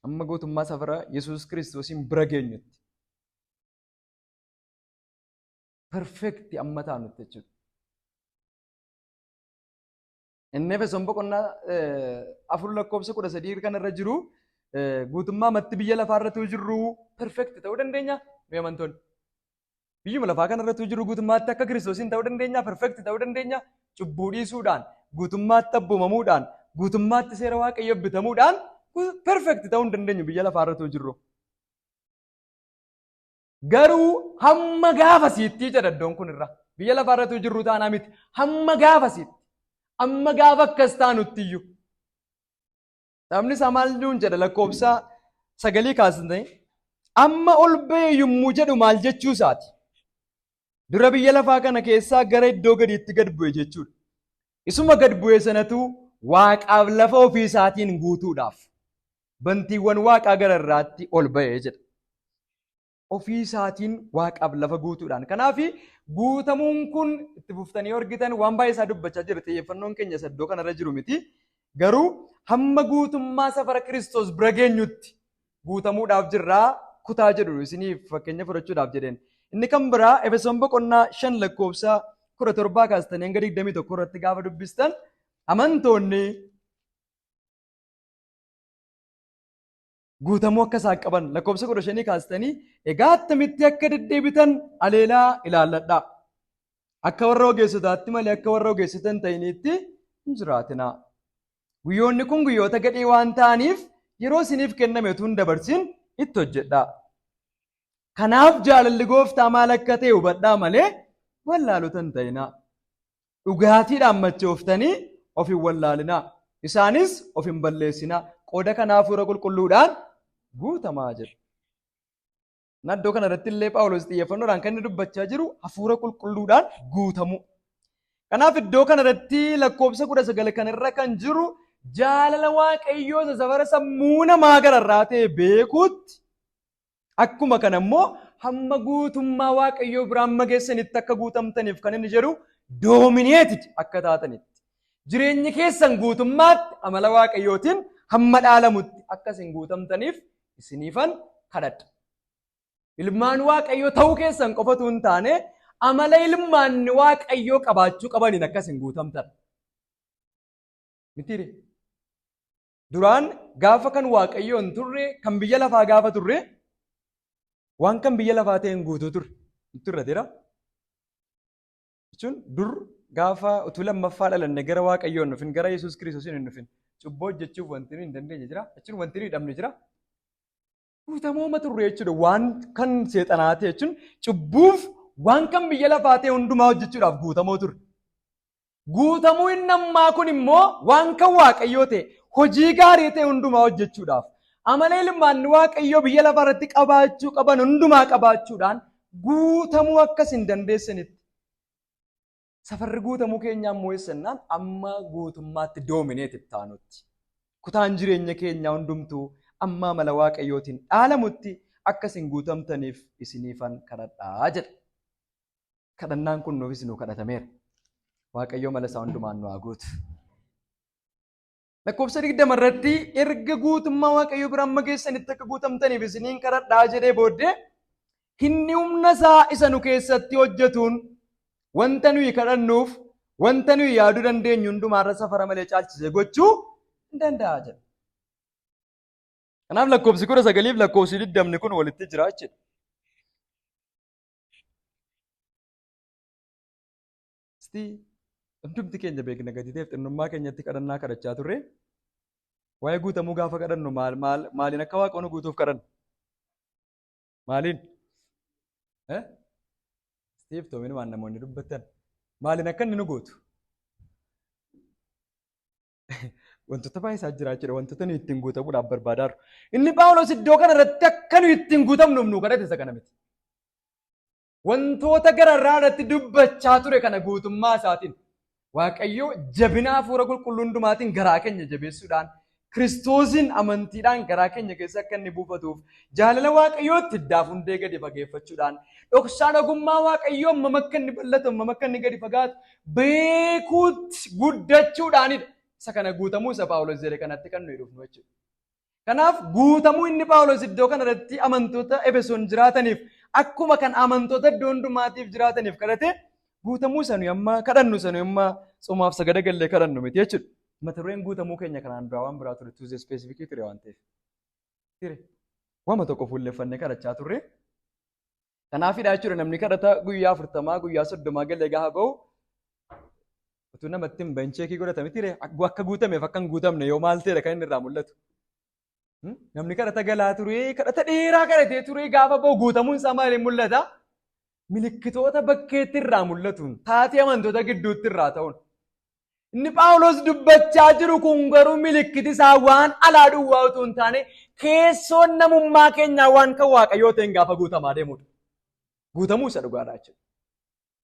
Hamma guutummaa safara Yesuus Kiristoosiin bira geenyutti. Perfekti amma taanutti jechuudha. Inni Efesoon boqonnaa 4 lakkoofsa 13 kanarra jiru guutummaa matti biyya lafaarratti jirru perfekti ta'uu dandeenya mee amantoonni. Biyyuma lafaa kanarratti jirru guutummaatti akka Kiristoosiin ta'uu dandeenya, perfekti ta'uu dandeenya, cubbuu dhiisuudhaan, guutummaatti abboomamuudhaan, guutummaatti seera Waaqayyoo bitamuudhaan perfekti ta'uu hin dandeenyu biyya lafaarratti jirru. Garuu hamma gaafasiitti jedha iddoon kun irra. Biyya lafaarratti jirru taanaa miti. Hamma gaafasiitti. Amma gaafa akkas taanutti iyyuu. Sabni isaa maal nuun jedha lakkoofsa 9 kaasnee amma ol ba'e yommuu jedhu maal jechuu isaati. Dura biyya lafaa kana keessaa gara iddoo gadiitti gad bu'e jechuudha. Isuma gad bu'e sanatu Waaqaaf lafa ofii isaatiin guutuudhaaf bantiiwwan Waaqaa gara irraatti ol ba'e jedha. Ofii isaatiin Waaqaaf lafa guutuudhaan. Kanaaf guutamuun kun itti fuftanii argitan waan baay'ee isaa dubbachaa jira. Xiyyeeffannoon keenya iddoo kanarra jiru miti. Garuu hamma guutummaa safara Kiristoos bira geenyutti guutamuudhaaf jirraa kutaa jedhu isiniif fakkeenya fudhachuudhaaf jedheen. Inni kan biraa Efesoon boqonnaa 5 lakkoofsa 17 kaastanii hanga 21 irratti gaafa dubbistan amantoonni guutamuu akka isaan qaban lakkoofsa 15 kaastanii egaa attamitti akka deddeebitan aleelaa ilaalladhaa. Akka warra ogeessotaatti malee akka warra ogeessota hin ta'iniitti hin jiraatinaa. Guyyoonni kun guyyoota gadhee waan ta'aniif yeroo isiniif kenname utuu hin dabarsin itti hojjedhaa. Kanaaf jaalalli gooftaa maal akka ta'e hubadhaa malee wallaalota hin ta'inaa. Dhugaatiidhaan machooftanii of hin wallaalinaa. Isaanis of hin balleessinaa. Qooda kanaaf hafuura qulqulluudhaan guutamaa jedha. Iddoo kanarratti illee Phaawulos xiyyeeffannoodhaan kan inni dubbachaa jiru hafuura qulqulluudhaan guutamu. Kanaaf iddoo kanarratti lakkoofsa 19 kanarra kan jiru jaalala Waaqayyoo safara sammuu namaa gararraa ta'e beekuutti akkuma kana immoo hamma guutummaa Waaqayyoo biraan mageessanitti akka guutamtaniif kan inni jedhu doomineetid akka taatanitti. Jireenyi keessan guutummaatti amala Waaqayyootiin hamma dhaalamutti akkasiin guutamtaniif isiniifan kadhadha. Ilmaan Waaqayyoo ta'uu keessan qofatu hin taane amala ilmaan Waaqayyoo qabaachuu qabaniin akkasiin guutamtan. Mitiire. Duraan gaafa kan Waaqayyoo hin turre kan biyya lafaa gaafa turre waan kan biyya lafaa ta'een guutuu ture. Turre jira. Jechuun dur gaafa utuu lammaffaa dhalanne gara Waaqayyoo hin dhufin gara Yesuus Kiristoosiin hin dhufin cubbuu hojjechuuf wanti hin dandeenye jira. Jechuun wanti hin hidhamne jira. Guutamooma turre jechuudha. Waan kan seexanaa ta'e jechuun cubbuuf waan kan biyya lafaa ta'e hundumaa hojjechuudhaaf guutamoo ture. Guutamuu inni ammaa kun immoo waan kan Waaqayyoo ta'e hojii gaarii ta'e hundumaa hojjechuudhaaf amala ilmaan Waaqayyoo biyya lafaa irratti qabaachuu qaban hundumaa qabaachuudhaan guutamuu akkas hin dandeessanitti. Safarri guutamuu keenyaa immoo eessannaan amma guutummaatti doomineetti taanutti. Kutaan jireenya keenyaa hundumtuu amma amala Waaqayyootiin dhaalamutti akkasiin guutamtaniif isiniifan kadhadhaa jedha. Kadhannaan kun nuufis nu kadhatameera. Waaqayyoo mala isaa hundumaan nu haa guutu. Lakkoofsa 20 irratti erga guutummaa Waaqayyoo biraan mageessanitti akka guutamtaniif isiniin kadhadhaa jedhee booddee inni humna isaa isa nu keessatti hojjetuun wanta nuyi kadhannuuf wanta nuyi yaaduu dandeenyu hundumaarra safara malee caalchisee gochuu hin danda'a jedha. Kanaaf lakkoofsi 19 fi lakkoofsi 20 kun walitti jira jechuudha. Hundumti keenya beekna gadi ta'eef xinnummaa keenyatti kadhannaa kadhachaa turre. Waa'ee guutamuu gaafa kadhannu maaliin akka Waaqayyoon guutuuf kadhannu? Maaliin? Stiif toomin waan namoonni dubbatan. Maaliin akka inni nu guutu? wantoota baay'ee isaa jiraachudha. Wantoota nuyi ittiin guutamuudhaaf barbaadaa jiru. Inni Phaawulos iddoo kana irratti akka nuyi ittiin guutamnuuf nu kadhate isa kana miti. Wantoota gararraa irratti dubbachaa ture kana guutummaa isaatiin Waaqayyo jabina hafuura qulqulluu hundumaatiin garaa keenya jabeessuudhaan Kiristoosiin amantiidhaan garaa keenya keessa akka inni buufatuuf jaalala Waaqayyootti hiddaaf hundee gadi fageeffachuudhaan dhoksaan ogummaa Waaqayyoo hammam akka inni bal'atu hammam akka inni gadi fagaatu beekuutti guddachuudhaanidha. Isa kana guutamuu isa Phaawulos jedhe kanatti kan nuyi dhufnu jechuudha. Kanaaf guutamuu inni Phaawulos iddoo kanarratti amantoota Efesoon jiraataniif akkuma kan amantoota iddoo hundumaatiif jiraataniif kadhate guutamuu sanu amma kadhannu sanu amma tsomaaf sagada gallee kadhannu miti jechuudha. Mata dureen guutamuu keenya kanaan duraa waan biraa ture tuuzee ispeesifikii ture waan ta'eef. Ture. Waama tokko fuulleffannee kadhachaa turre. Kanaafidha jechuudha namni kadhata guyyaa 40 guyyaa 30 galee gaafa bahu utuu namatti hin bahin cheekii godhatame ture akka guutameef akka hin guutamne yoo maal ta'edha kan inni irraa mul'atu. Namni kadhata galaa ture kadhata dheeraa kadhatee ture gaafa bahu guutamuun isaa maaliin mul'ata? Milikkitoota bakkeetti irraa mul'atuun taatee amantoota gidduutti irraa ta'uun. Inni Phaawulos dubbachaa jiru kun garuu milikkiti isaa waan alaa duwwaa utuu hin taane keessoon namummaa keenyaa waan kan Waaqayyoo ta'een gaafa guutamaa deemudha. Guutamuu isa dhugaadha jechuudha.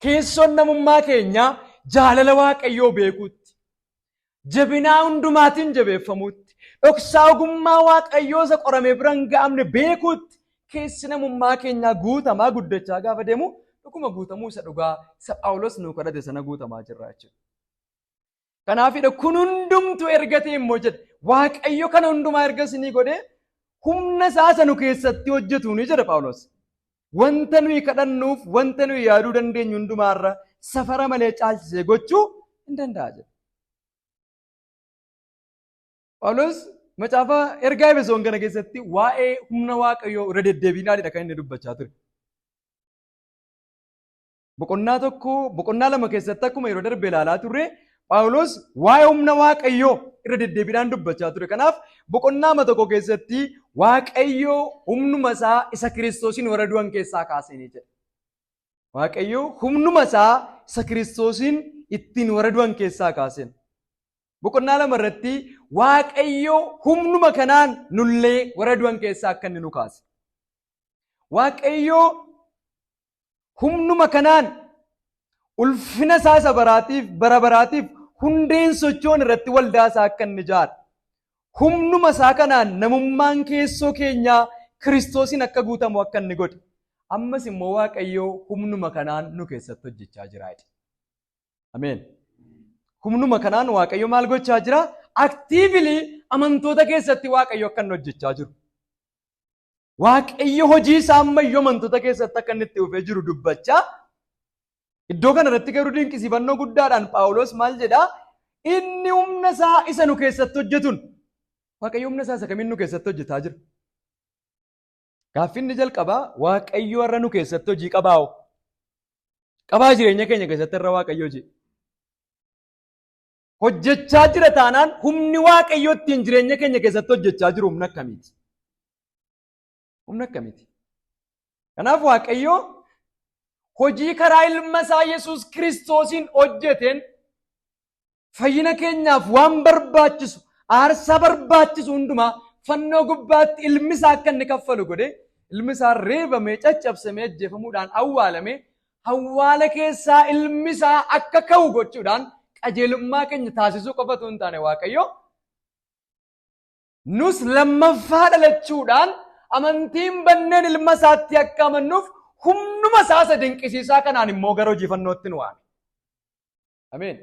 Keessoon namummaa keenyaa jaalala Waaqayyoo beekuutti, jabinaa hundumaatiin jabeeffamuutti, dhoksaa ogummaa Waaqayyoo isa qoramee bira hin ga'amne beekuutti keessi namummaa keenyaa guutamaa guddachaa gaafa deemu dhuguma guutamuu isa dhugaa isa Phaawulos nu kadhate sana guutamaa jirra jechuudha. Kanaafidha kun hundumtu ergatee immoo jedhe Waaqayyo kana hundumaa erga isinii godhee humna isaa sanu keessatti hojjetu ni jedha Phaawulos. Wanta nuyi kadhannuuf wanta nuyi yaaduu dandeenyu hundumaarra safara malee caalchisee gochuu hin danda'a jedha. Phaawulos macaafa ergaa Efesoon kana keessatti waa'ee humna Waaqayyoo irra deddeebiinaadha kan inni dubbachaa ture. Boqonnaa lama keessatti akkuma yeroo darbe ilaalaa turre Phaawulos waa'ee humna Waaqayyoo irra deddeebiidhaan dubbachaa ture. Kanaaf boqonnaa tokko keessatti Waaqayyoo humnuma isaa isa Kiristoosiin warra du'an keessaa kaasanii jedha. Waaqayyoo humnuma isaa isa Kiristoosiin ittiin warra du'an keessaa kaasen. Boqonnaa lama irratti Waaqayyoo humnuma kanaan nullee warra du'an keessaa akka inni nu kaase. Waaqayyoo humnuma kanaan ulfina isaa isa baraatiif bara baraatiif hundeen sochoon irratti waldaa isaa akka inni ijaare. Humnuma isaa kanaan namummaan keessoo keenyaa Kiristoosiin akka guutamu akka inni godhe. Ammas immoo Waaqayyoo humnuma kanaan nu keessatti hojjechaa jira. Ameen. Humnuma kanaan Waaqayyo maal gochaa jira? Aktiivili amantoota keessatti Waaqayyo akka inni hojjechaa jiru. Waaqayyo hojii isaa ammayyoo amantoota keessatti akka inni itti dhufee jiru dubbachaa. Iddoo kana irratti garuu dinqisiifannoo guddaadhaan Phaawulos maal jedhaa? Inni humna isaa isa nu keessatti hojjetuun Waaqayyo humna isaa isa kamiin nu keessatti hojjetaa jira? Gaaffiin jalqabaa Waaqayyo warra nu keessatti hojii qabaa'u. Qabaa jireenya keenya keessatti irra Waaqayyo hojii. Hojjechaa jira taanaan humni Waaqayyo ittiin jireenya keenya keessatti hojjechaa jiru humna akkamiiti? Humna akkamiiti? Kanaaf Waaqayyo hojii karaa ilma isaa Yesuus Kiristoosiin hojjeteen fayyina keenyaaf waan barbaachisu aarsaa barbaachisu hundumaa fannoo gubbaatti ilmi isaa akka inni kaffalu godhe ilmi isaa reebamee caccabsamee ajjeefamuudhaan awwaalamee awwaala keessaa ilmi isaa akka ka'u gochuudhaan qajeelummaa keenya taasisuu qofatu hin taane Waaqayyo nus lammaffaa dhalachuudhaan amantiin banneen ilma isaatti akka amannuuf humnuma isaa isa dinqisiisaa kanaan immoo gara hojii fannootti nu waame. Ameen.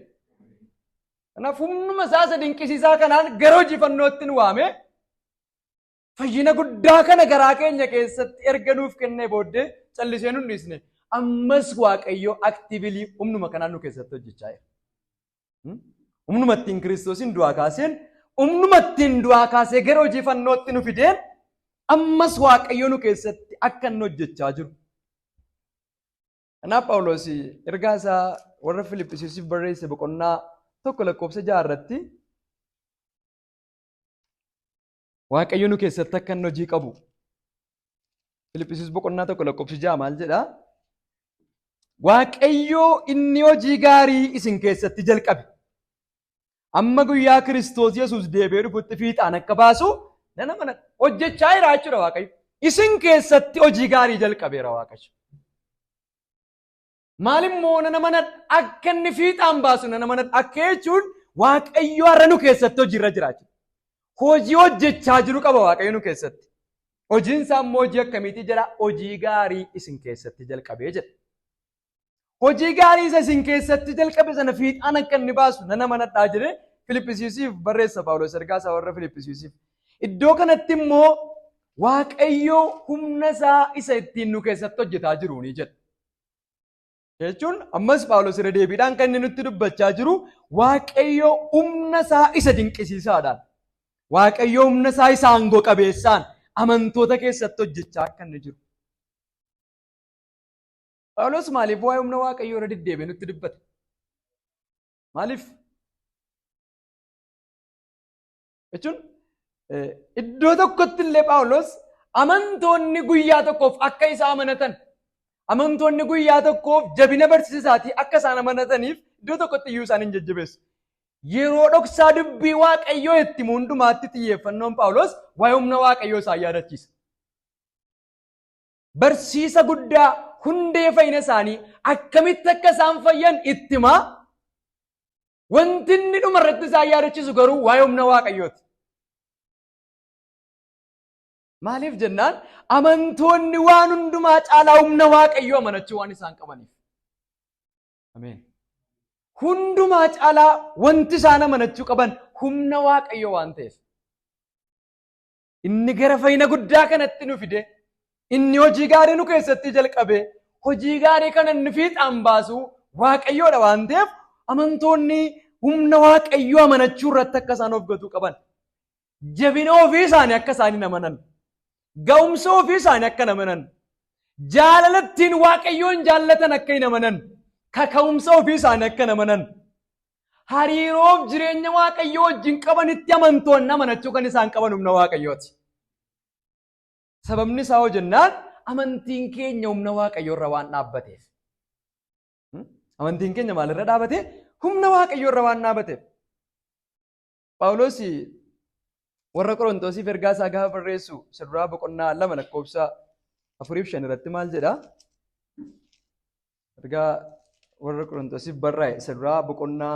Kanaaf humnuma isaa isa dinqisiisaa kanaan gara hojii fannootti nu waame. Fayyina guddaa kana garaa keenya keessatti erga nuuf kennee booddee callisee nu dhiisne. Ammas Waaqayyo aktiivilii humnuma kanaan nu keessatti hojjechaa jira. Humnuma ittiin Kiristoosiin du'aa kaaseen humnuma ittiin du'aa kaasee gara hojii fannootti nu fideen ammas Waaqayyo nu keessatti akka inni hojjechaa jiru. Kanaaf Phaawulos ergaa isaa warra Filiphisiisiif barreesse boqonnaa 1:6 irratti Waaqayyo nu keessatti akka inni hojii qabu. Filiphisiis boqonnaa 1:6 maal jedhaa? Waaqayyo inni hojii gaarii isin keessatti jalqabe amma guyyaa Kiristoos Yesuus deebi'ee dhufutti fiixaan akka baasu nana mana hojjechaa jira jechuudha Waaqayyo. Isin keessatti hojii gaarii jalqabeera Waaqayyo. Maalimmoo nana mana akka inni fiixaan baasu nana mana akka jechuun Waaqayyo har'a nu keessatti hojiirra jiraachuu. Hojii hojjechaa jiru qaba Waaqayyo nu keessatti. Hojiin isaa immoo hojii akkamiitii jedha? Hojii gaarii isin keessatti jalqabee jedha. Hojii gaarii isa isin keessatti jalqabe sana fiixaan akka inni baasu nana manadhaa jedhee Filippisiisiif barreessa Phaawulos ergaa isaa warra Filippisiisiif. Iddoo kanatti immoo Waaqayyo humna isaa isa ittiin nu keessatti hojjetaa jiruuni jedha. Jechuun ammas Phaawulos irra deebiidhaan kan inni nutti dubbachaa jiru Waaqayyo humna isaa isa dinqisiisaadhaan. Waaqayyo humna isaa isa aangoo qabeessaan amantoota keessatti hojjechaa akka inni jiru. Phaawulos maaliif waa'ee humna Waaqayyoo irra deddeebi'ee nutti dubbata? Maaliif? Jechuun iddoo tokkotti illee Phaawulos amantoonni guyyaa tokkoof akka isa amanatan, amantoonni guyyaa tokkoof jabina barsiisaatii akka isaan amanataniif iddoo tokkotti iyyuu isaan hin jajjabeessu. Yeroo dhoksaa dubbii Waaqayyoo itti hundumaatti xiyyeeffannoon Phaawulos waa'ee humna Waaqayyoo isaan yaadachiisa. Barsiisa guddaa hundee fayyina isaanii akkamitti akka isaan fayyan itti himaa. Wanti inni dhuma irratti isaan yaadachiisu garuu waa'ee humna Waaqayyooti. Maaliif jennaan amantoonni waan hundumaa caalaa humna Waaqayyoo amanachuu waan isaan qabaniif. Ameen. Hundumaa caalaa wanti isaan amanachuu qaban humna Waaqayyoo waan ta'eef. Inni gara fayyina guddaa kanatti nu fide. Inni hojii gaarii nu keessatti jalqabe. Hojii gaarii kana inni fiixaan baasu Waaqayyoodha waan ta'eef amantoonni humna Waaqayyoo amanachuu irratti akka isaan of gatuu qaban. Jabina ofii isaanii akka isaan hin amanan. Ga'umsa ofii isaanii akka hin amanan. Jaalalattiin Waaqayyoon jaallatan akka hin amanan. Kaka'umsa ofii isaanii akka hin amanan. Hariiroof jireenya Waaqayyoo wajjin qabanitti amantoonni amanachuu kan isaan qaban humna Waaqayyooti. Sababni isaa hoo jennaan amantiin keenya humna Waaqayyoo irra waan dhaabbateef. Amantiin keenya maalirra dhaabbate? Humna Waaqayyoo irra waan dhaabbateef. Phaawulos warra Qorontosiif ergaa isaa gaafa barreessu saduraa boqonnaa 2 lakkoofsa 4-5 irratti maal jedha? Ergaa warra Qorontosiif barraa'e saduraa boqonnaa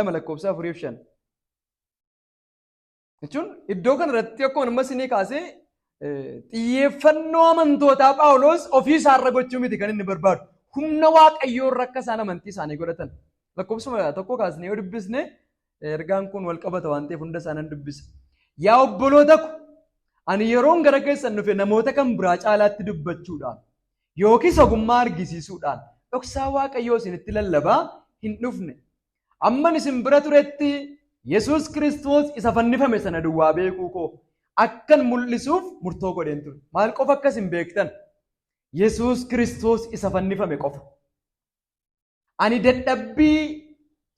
2 lakkoofsa 4-5. Jechuun iddoo kanarratti akkuma ammas inni kaasee xiyyeeffannoo amantootaa Phaawulos ofii isaarra gochuu miti kan inni barbaadu. Humna Waaqayyoo irra akka isaan amantii isaanii godhatan. Lakkoofsuma tokko kaasnee yoo dubbisne ergaan kun wal qabata waan ta'eef hunda isaanan dubbisa. Yaa obboloota ko, ani yeroon gara keessan dhufe namoota kan biraa caalaatti dubbachuudhaan yookiis ogummaa argisiisuudhaan dhoksaa Waaqayyoo isinitti lallabaa hin dhufne. Amman isin bira turetti Yesuus Kiristoos isa fannifame sana duwwaa beekuu koo akkan mul'isuuf murtoo godheen ture. Maal qofa akkas hin beektan? Yesuus Kiristoos isa fannifame qofa. Ani dadhabbii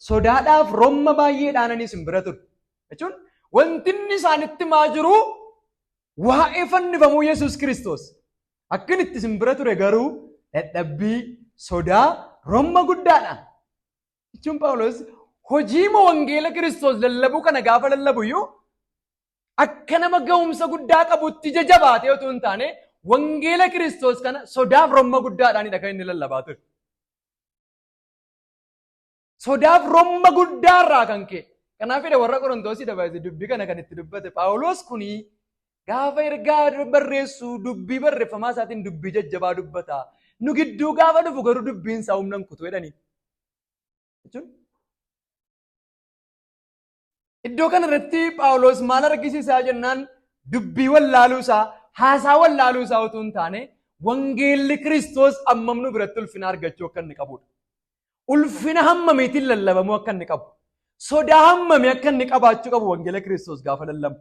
sodaadhaaf romma baay'eedhaan ani isin bira ture. Jechuun wanti inni isaanitti maa jiru waa'ee fannifamuu Yesuus Kiristoos. Akkan itti isin bira ture garuu dadhabbii sodaa romma guddaadhaan. Jechuun Phaawulos hojiima wangeela Kiristoos lallabuu kana gaafa lallabu iyyuu akka nama ga'umsa guddaa qabutti jajabaatee otoo hin taane wangeela Kiristoos kana sodaaf romma guddaadhaanidha kan inni lallabaa ture. Sodaaf romma guddaarraa kan ka'e. Kanaafidha warra Qorontosii dabalatee dubbii kana kan itti dubbate. Phaawulos kuni gaafa ergaa barreessu dubbii barreeffamaa isaatiin dubbii jajjabaa dubbata. Nu gidduu gaafa dhufu garuu dubbiin isaa humna hin kutu jedhanii. Iddoo kanarratti Phaawulos maal argisiisaa jennaan dubbii wallaaluu isaa, haasaa wallaaluu isaa otoo hin taane wangeelli Kiristoos hammam nu biratti ulfina argachuu akka inni qabudha. Ulfina hammamiitiin lallabamuu akka inni qabu. Sodaa hammamii akka inni qabaachuu qabu wangeela Kiristoos gaafa lallabu.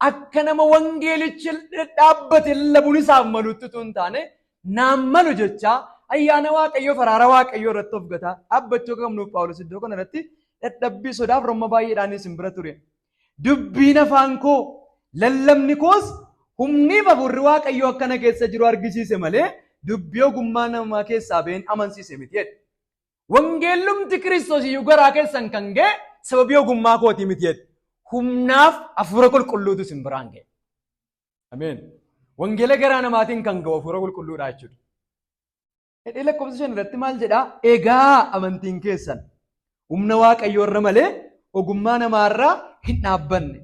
Akka nama wangeelichi dhaabbate lallabuun isaaf maluutti otoo hin taane naan malu jechaa ayyaana Waaqayyoo faraara Waaqayyoo irratti of gataa dhaabbachuu qabnuuf Phaawulos iddoo kanarratti dadhabbii sodaaf romma baay'eedhaan isin bira ture. Dubbiin afaan koo lallabni koos humni hafuurri Waaqayyoo akkana keessa jiru argisiise malee dubbii ogummaa namaa keessaa ba'een amansiise miti jedhe. Wangeellumti Kiristoos iyyuu garaa keessan kan ga'e sababii ogummaa kootii miti jedhe. Humnaaf hafuura qulqulluutu isin biraan ga'e. Ameen. Wangeela garaa namaatiin kan ga'u hafuura qulqulluudha jechuudha. Hidhee lakkoofsa 5 irratti maal jedhaa? Egaa amantiin keessan humna waaqayyoo irra malee ogummaa namaarraa hin dhaabbanne.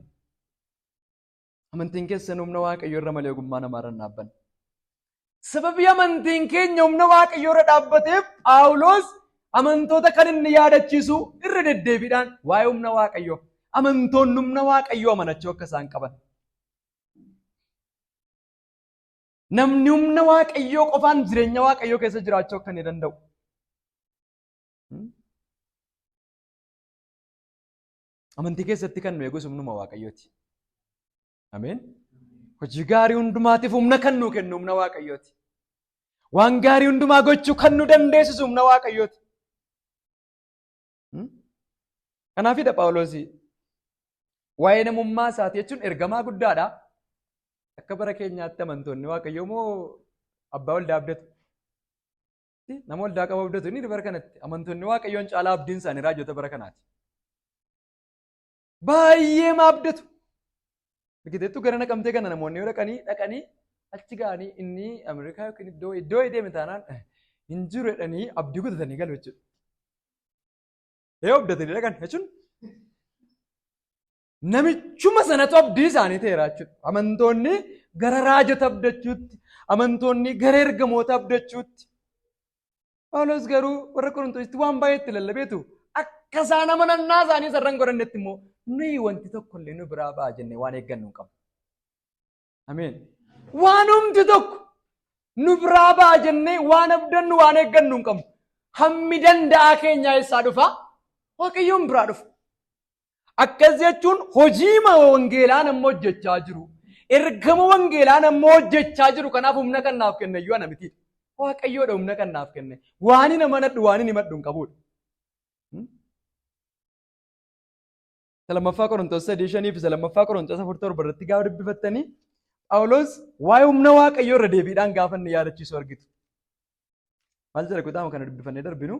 Amantiin keessan humna waaqayyoo irra malee ogummaa namaarraa hin dhaabbanne. Sababii amantiin keenya humna waaqayyoo irra dhaabbateef Phaawulos amantoota kan inni yaadachiisu irra deddeebiidhaan waa'ee humna waaqayyoo, amantoonni humna waaqayyoo amanachuu akka isaan qaban. Namni humna waaqayyoo qofaan jireenya waaqayyoo keessa jiraachuu akka inni danda'u. Amantii keessatti kan nu eegus humnuma waaqayyooti. Ameen. Hojii gaarii hundumaatiif humna kan nuu kennu humna waaqayyooti. Waan gaarii hundumaa gochuu kan nu dandeessisu humna waaqayyooti. Kanaafidha Phaawulos waa'ee namummaa isaati jechuun ergamaa guddaadha. Akka bara keenyaatti amantoonni waaqayyoo moo abbaa waldaa abdatu? Nama waldaa qaba abdatu inni bara kanatti amantoonni waaqayyoon caalaa abdiin isaanii raajota bara kanaati. Baay'ee ma abdatu. Biqiltuu gara naqamtee kana namoonni yoo dhaqanii achi ga'anii inni Ameerikaa yookiin iddoo deeme taanaan hin jiru jedhanii abdii guutatanii galu jechuudha. Yoo abdatanii dhaqan jechuun namichuma sanatu abdii isaanii ta'eera jechuudha. Amantoonni gara raajota abdachuutti, amantoonni gara ergamoota abdachuutti. Phaawulos garuu warra Qorontositti waan baay'eetti lallabeetu akka isaan amanannaa isaanii sarran godhannetti immoo nuyi wanti tokko illee nu biraa ba'a jennee waan eeggannu hin qabnu. Ameen. Waan humti tokko nu biraa ba'a jennee waan abdannu waan eeggannu hin qabnu. Hammi danda'a keenyaa eessaa dhufa? Waaqayyoon biraa dhufa. Akkas jechuun hojii wangeelaa nama hojjechaa jiru. Ergama wangeelaa nama hojjechaa jiru kanaaf humna kan naaf kenne iyyuu ana miti. Waaqayyoodha humna kan naaf kenne. Waan hin amanadhu waan hin himadhu hin qabudha. Lammaffaa Qorontos 3:5 fi lammaffaa Qorontos 4:7 irratti gaafa dubbifattanii Phaawulos waa'ee humna waaqayyoo irra deebiidhaan gaafa inni yaadachiisu argitu. Maal jedha kutaama kana dubbifannee darbinu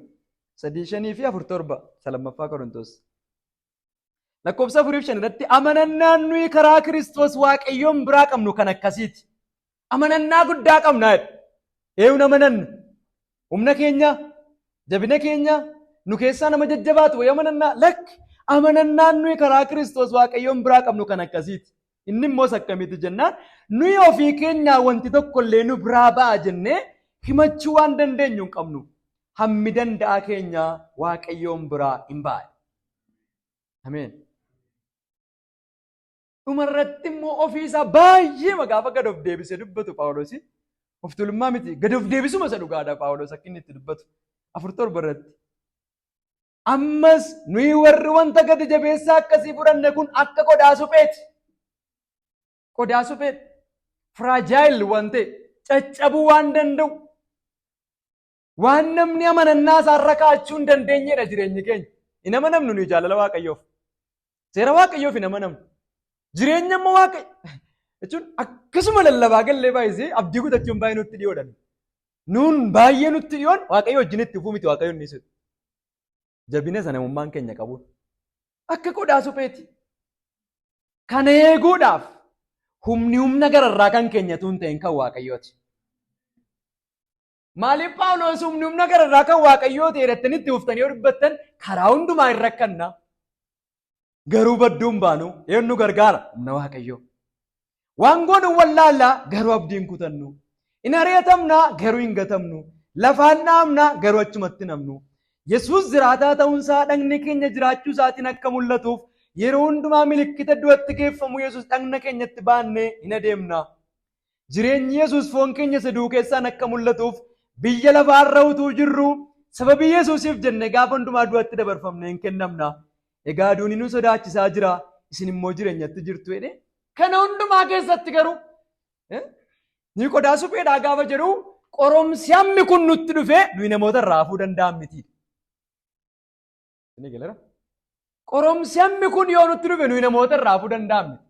3:5 fi 4:7 lammaffaa Qorontos. Lakkoofsa 4:5 irratti amanannaan nuyi karaa Kiristoos waaqayyoon biraa qabnu kan akkasiiti. Amanannaa guddaa qabna jedha. Eewun amananna. Humna keenya, jabina keenya, nu keessaa nama jajjabaatu wayii amanannaa lakki. Amanannaan nuyi karaa Kiristoos waaqayyoon biraa qabnu kan akkasiiti. Inni immoo akkamitti jennaan nuyi ofii keenyaa wanti tokko illee nu biraa ba'a jennee himachuu waan dandeenyu hin qabnu. Hammi danda'a keenya waaqayyoon biraa hin ba'a. Ameen. Dhumarratti immoo ofiisaa baay'ee gaafa gad of deebisee dubbatu Phaawulos. Of tuulummaa miti gad of deebisuma isa dhugaadha Phaawulos akka inni itti dubbatu. 4:7 irratti. Ammas nuyi warri wanta gadi jabeessaa akkasii fudhanne kun akka qodaa supheeti. Qodaa supheeti. Firaajayil waan ta'e caccabuu waan danda'u. Waan namni amanannaa isaarra kaachuu hin dandeenyedha jireenyi keenya. Hin amanamnu nuyi jaalala waaqayyoof. Seera waaqayyoof hin amanamnu. Jireenya immoo waaqayyo jechuun akkasuma lallabaa gallee baay'isee abdii kutachuun baay'ee nutti dhiyoodhan. Nuun baay'ee nutti dhiyoon waaqayyo wajjin itti fufuu miti waaqayyo inni ibsu. Jabina sana namummaan keenya qabu. Akka qodaa supheeti. Kana eeguudhaaf humni humna gararraa kan keenyatu hin ta'in kan waaqayyooti. Maaliif Phaawulos humni humna gararraa kan waaqayyooti jedhattanii itti uftanii yoo dubbattan karaa hundumaa hin rakkanna. Garuu badduun baanu eenyu gargaara humna waaqayyoo. Waan goonu wallaallaa garuu abdiin kutannu. In ari'atamnaa garuu hin gatamnu. Lafaan dhaamnaa garuu achumatti namnu. Yesuus jiraataa ta'uunsaa dhagni keenya jiraachuu isaatiin akka mul'atuuf yeroo hundumaa milikkita du'atti geeffamu Yesuus dhagna keenyatti baannee hin adeemna. Jireenyi Yesuus foon keenya saduu keessaan akka mul'atuuf biyya lafaarra utuu jirru sababii Yesuusiif jenne gaafa hundumaa du'atti dabarfamne hin kennamna. Egaa duuni nu sodaachisaa jira isin immoo jireenyatti jirtu jedhe. Kana hundumaa keessatti garuu ni qodaa supheedhaa gaafa jedhu qoromsi hammi kun nutti dhufee nuyi namoota irraa hafuu danda'an miti. Qoromsi hammi kun yoo nutti dhufe nuyi namoota irraa hafuu danda'an miti.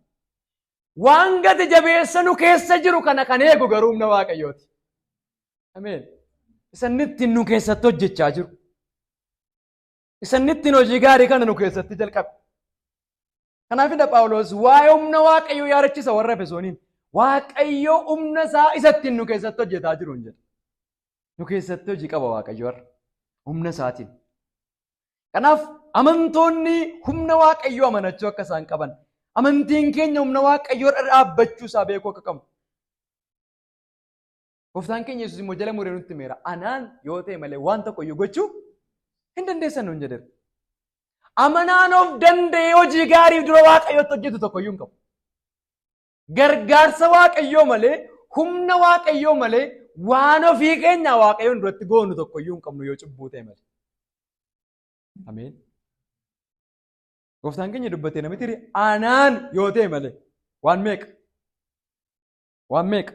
Waan gati jabeessa nu keessa jiru kana kan eegu garuu humna waaqayyooti. Ameen. Isan ittiin nu keessatti hojjechaa jiru. Isannittiin hojii gaarii kana nu keessatti jalqabe. Kanaafidha Phaawulos waa'ee humna Waaqayyoo yaadachisa warra Efesooniin. Waaqayyoo humna isaa isattiin nu keessatti hojjetaa jiru hin jedhu. Nu keessatti hojii qaba Waaqayyo warra humna isaatiin. Kanaaf amantoonni humna Waaqayyoo amanachuu akka isaan qaban, amantiin keenya humna Waaqayyoo irra dhaabbachuu isaa beekuu akka qabu. Gooftaan keenya Yesuus immoo jala muree nutti himeera. Anaan yoo ta'e malee waan tokko iyyuu gochuu hin dandeessan nuun jedheera. Amanaan of danda'ee hojii gaarii dura Waaqayyootti hojjetu tokko iyyuu hin qabu. Gargaarsa Waaqayyoo malee, humna Waaqayyoo malee, waan ofii keenya Waaqayyoon duratti goonu tokko iyyuu hin qabnu yoo cubbuu ta'e malee. Ameen. Gooftaan keenya dubbatee namitti hiri anaan yoo ta'e malee waan meeqa? Waan meeqa?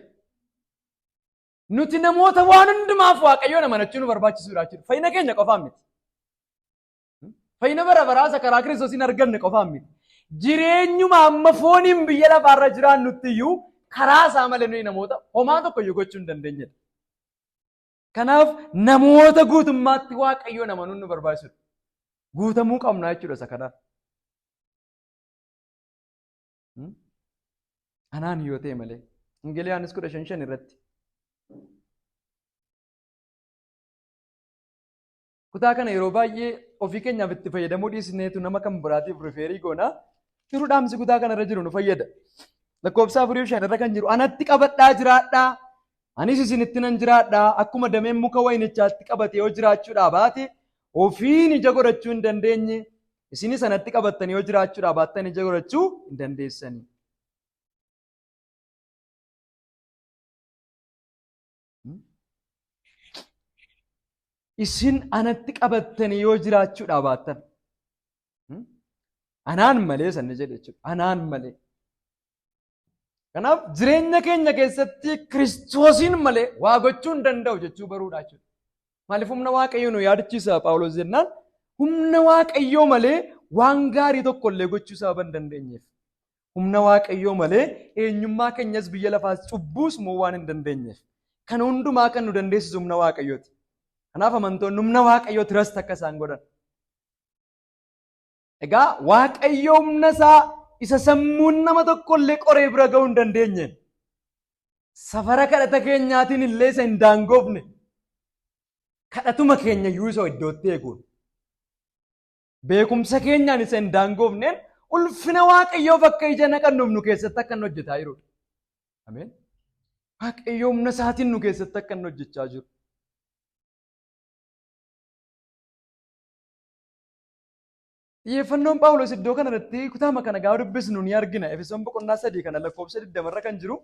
Nuti namoota waan hundumaaf Waaqayyoon amanachuu nu barbaachisuudha jechuudha. Fayyina keenya qofaan miti. Fayyina bara baraa isa karaa Kiristoosiin arganne qofaan miti. Jireenyuma amma fooniin biyya lafaarra jiraannutti iyyuu karaa isaa malee nuyi namoota homaa tokko iyyuu gochuu hin dandeenyedha. Kanaaf namoota guutummaatti Waaqayyoon amanuun nu barbaachisuudha. Guutamuu qabna jechuudha isa kanaan. Anaan yoo ta'e malee. Ingiilii Yohaannis 15 irratti. Kutaa kana yeroo baay'ee ofii keenyaaf itti fayyadamuu dhiisneetu nama kan biraatiif rifeerii goona. Yeroo dhaamsi kutaa kana irra jiru nu fayyada. Lakkoofsa 4-5 irra kan jiru anatti qabadhaa jiraadhaa. Anis isinitti nan jiraadhaa. Akkuma dameen muka wayinichaatti qabatee yoo jiraachuudhaa baate ofiin ija godhachuu hin dandeenye. Isinis anatti qabattanii yoo jiraachuudhaa baattan ija godhachuu hin dandeessanii. Isin anatti qabattanii yoo jiraachuudhaa baattan. Anaan malee sanni jedhe jechuudha. Anaan malee. Kanaaf jireenya keenya keessatti Kiristoosiin malee waa gochuu hin danda'u jechuu baruudha jechuudha. Maaliif humna Waaqayyoo nu yaadachiisa Phaawulos jennaan humna Waaqayyoo malee waan gaarii tokko illee gochuu sababa hin dandeenyeef. Humna Waaqayyoo malee eenyummaa keenyas biyya lafaas cubbuus moo waan hin dandeenyeef. Kan hundumaa kan nu dandeessisu humna Waaqayyooti. Kanaaf amantoonni humna Waaqayyoo tirasti akka isaan godhan. Egaa Waaqayyoo humna isaa isa sammuun nama tokkollee qoree bira ga'uu hin dandeenyeen safara kadhata keenyaatiin illee isa hin daangoofne kadhatuma keenya iyyuu isa iddootti eeguun beekumsa keenyaan isa hin daangoofneen ulfina Waaqayyoof akka ija naqannuuf nu keessatti akka inni hojjetaa jirudha. Ameen. Waaqayyoo humna isaatiin nu keessatti akka inni hojjechaa jiru. Xiyyeeffannoon Phaawulos iddoo kanarratti kutaama kana gaafa dubbisnu ni argina. Efesoon boqonnaa 3 kana lakkoofsa 20 irra kan jiru.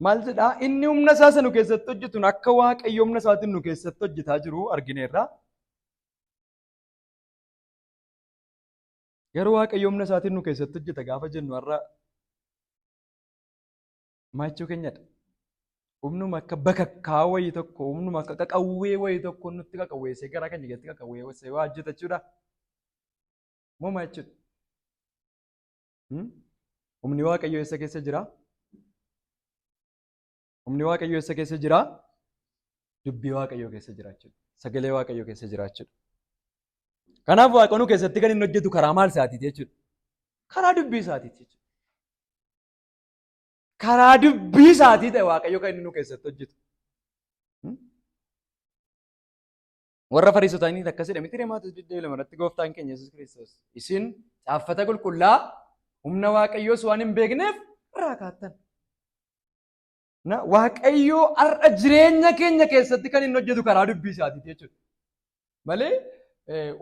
Maal jedhaa? Inni humna isaa nu keessatti hojjetuun akka Waaqayyo humna isaatiin nu keessatti hojjetaa jiru argineerra. Garuu Waaqayyo humna isaatiin nu keessatti hojjeta gaafa jennu har'a maal jechuu keenyadha? Humnuma akka bakakkaa wayii tokko, humnuma akka qaqawwee wayii tokko nutti qaqawweessee gara keenya keessatti qaqawweessee waa hojjetachuudha. Moo maal jechuudha? Humni Waaqayyoo eessa keessa jira? Humni Waaqayyoo eessa keessa jira? Dubbii Waaqayyoo keessa jira jechuudha. Sagalee Waaqayyoo keessa jira jechuudha. Kanaaf Waaqayyoon keessatti kan inni hojjetu karaa maal isaatiiti jechuudha? Karaa dubbii isaatiiti jechuudha. Karaa dubbii isaatii ta'e Waaqayyo kan inni nu keessatti hojjetu. Warra Fariisotaanii akkasidha miti Maatewos 22 gooftaan keenya Yesuus Kiristoos isin caaffata qulqullaa humna Waaqayyoos waan hin beekneef irraa kaattan. Waaqayyoo har'a jireenya keenya keessatti kan inni hojjetu karaa dubbii isaatiiti jechuudha. Malee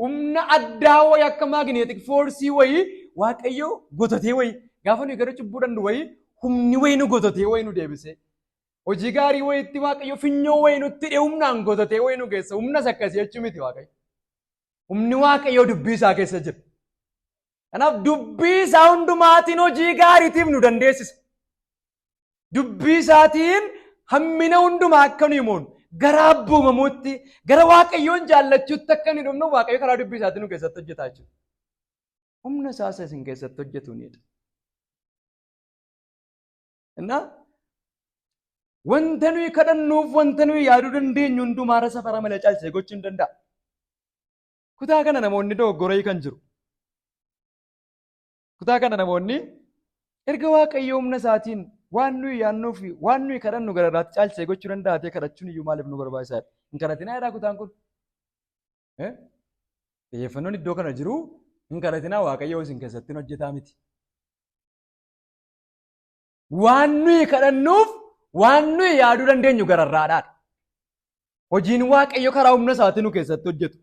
humna addaa wayii akka maagneetik foorsii wayii Waaqayyoo gotatee wayii gaafa nuyi gara cubbuu danda'u wayii humni wayii nu gotatee wayii nu deebisee hojii gaarii wayiitti Waaqayyo finyoo wayii nutti hidhee humnaan gotatee wayii nu geessa humnas akkasii jechuu miti Waaqayyo. Humni Waaqayyoo dubbii isaa keessa jira. Kanaaf dubbii isaa hundumaatiin hojii gaariitiif nu dandeessisa. Dubbii isaatiin hammina hundumaa akka nu himuun gara abboomamuutti gara Waaqayyoon jaallachuutti akka nu dhufnu Waaqayyo karaa dubbii isaatiin nu keessatti hojjetaa jechuudha. Humna isaa isin keessatti hojjetuunidha. Innaa wanta nuyi kadhannuuf wanta nuyi yaaduu dandeenyu hundumaarra safara malee caalchisee gochuu hin danda'a. Kutaa kana namoonni dogoggoree kan jiru. Kutaa kana namoonni erga Waaqayyo humna isaatiin waan nuyi yaannuu fi waan nuyi kadhannu gara irraatti caalchisee gochuu danda'a ta'e kadhachuun iyyuu maaliif nu barbaachisaadha? Hin kadhatinaa jedhaa kutaan kun. Xiyyeeffannoon iddoo kana jiru hin kadhatinaa Waaqayyo isin keessatti hojjetaa miti. Waan nuyi kadhannuuf waan nuyi yaaduu dandeenyu gararraadhaadha. Hojiin Waaqayyo karaa humna isaatii nu keessatti hojjetu.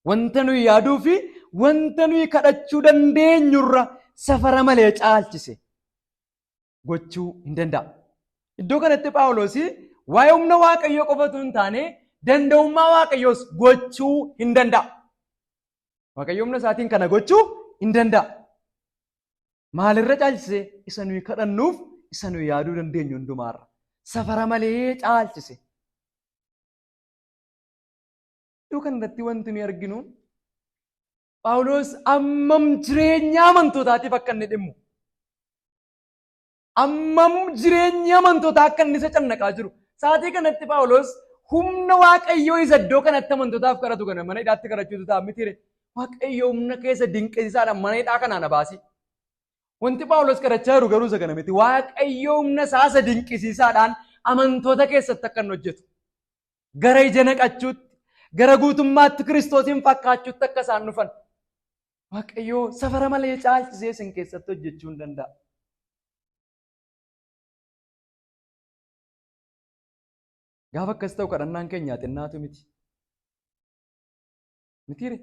Wanta nuyi yaaduu fi wanta nuyi kadhachuu dandeenyurra safara malee caalchise gochuu hin danda'a. Iddoo kanatti Phaawulos waa'ee humna Waaqayyoo qofatu hin taane danda'ummaa Waaqayyoos gochuu hin danda'a. Waaqayyo humna isaatiin kana gochuu hin danda'a. Maalirra caalchise? Isa nuyi kadhannuuf isa nuyi yaaduu dandeenyu hundumaarra safara malee caalchise. Iddoo kanatti wanti nuyi arginu Phaawulos ammam jireenya amantootaatiif akka inni dhimmu, ammam jireenya amantootaa akka inni isa cannaqaa jiru. Saatii kanatti Phaawulos humna Waaqayyoo isa iddoo kanatti amantootaaf kadhatu kana mana hidhaatti kadhachuutu ta'a mitiire. Waaqayyo humna keessa dinqisiisaadhaan mana hidhaa kanaa na baasi. Wanti Phaawulos kadhachaa jiru garuu isa kana miti. Waaqayyo humna isaa dinqisiisaadhaan amantoota keessatti akka inni hojjetu. Gara ija naqachuutti, gara guutummaatti Kiristoosiin fakkaachuutti akka isaan dhufan. Waaqayyo safara malee caalchisee isin keessatti hojjechuu hin danda'a. Gaafa akkas ta'u kadhannaan keenyaa xinnaatu miti. Mitiire?